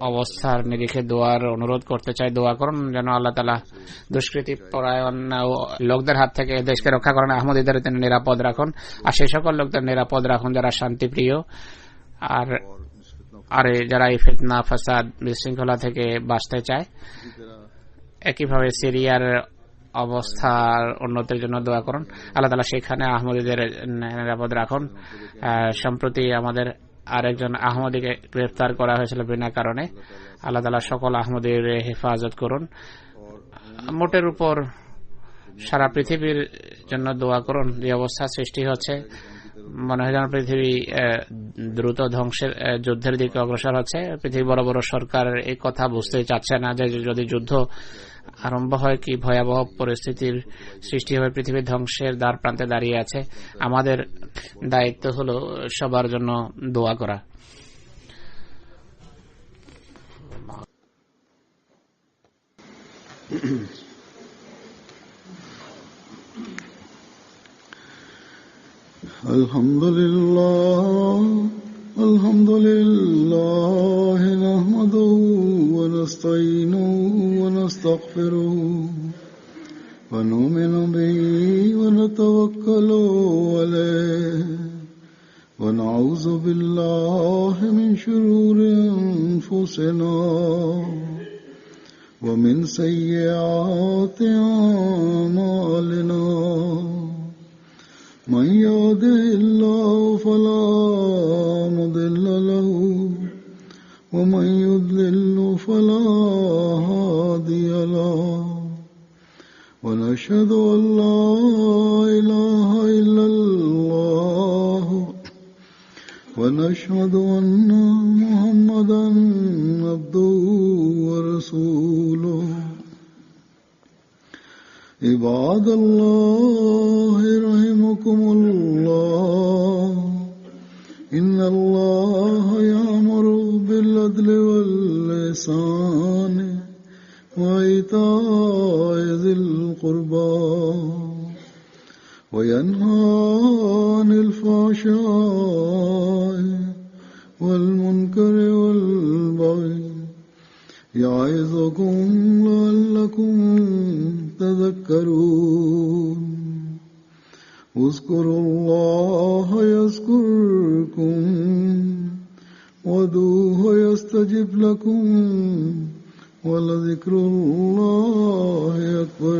অবস্থার নিরিখে দোয়ার অনুরোধ করতে চাই। দোয়া করুন যেন আল্লাহ তাআলা দুষ্কৃতি পরায়ণ লোকদের হাত থেকে দেশকে রক্ষা করেন, আহমদীদের তিনি নিরাপদ রাখুন, আর সেই সকল লোকদের নিরাপদ রাখুন যারা শান্তিপ্রিয় আর যারা এই ফিতনা, ফাসাদ, বিশৃঙ্খলা থেকে বাঁচতে চায়। একইভাবে সিরিয়ার অবস্থার উন্নতির জন্য দোয়া করুন, আল্লাহ তাআলা সেখানে আহমদীদের নিরাপদ রাখুন। সম্প্রতি আমাদের আরেকজন আহমদীকে গ্রেফতার করা হয়েছিল বিনা কারণে। আল্লাহ তাআলা সকল আহমদীর হেফাজত করুন। মোটের উপর সারা পৃথিবীর জন্য দোয়া করুন। যে অবস্থা সৃষ্টি হচ্ছে, মনে হয় যেন পৃথিবী দ্রুত ধ্বংসের যুদ্ধের দিকে অগ্রসর হচ্ছে। পৃথিবীর বড় বড় সরকার এই কথা বুঝতে চাচ্ছে না যে যদি যুদ্ধ আরম্ভ হয় কি ভয়াবহ পরিস্থিতির সৃষ্টি হবে, পৃথিবীর ধ্বংসের দ্বার প্রান্তে দাঁড়িয়ে আছে। আমাদের দায়িত্ব হলো সবার জন্য দোয়া করা। আলহামদুলিল্লাহ নাহমাদুহু ওয়া নাস্তাঈনুহু ওয়া নাস্তাগফিরুহু ওয়া নু'মিনু বিহি ওয়া নাতাওয়াক্কালু আলাইহি ওয়া নাউযু বিল্লাহি মিন শুরুরি আনফুসিনা ওয়া মিন সাইয়্যাতি আ'মালিনা। من يهده الله فلا مضل له ومن يضلل فلا هادي له ونشهد أن لا إله إلا الله ونشهد أن محمدا عبده ورسوله. عباد الله رحمكم الله إن الله يأمر بالعدل والإحسان وإيتاء ذي القربى وينهى عن الفحشاء والمنكر والبغي يعظكم لعلكم تذكرون. اذكروا الله يذكركم وادعوه يستجب لكم ولذكر الله أكبر.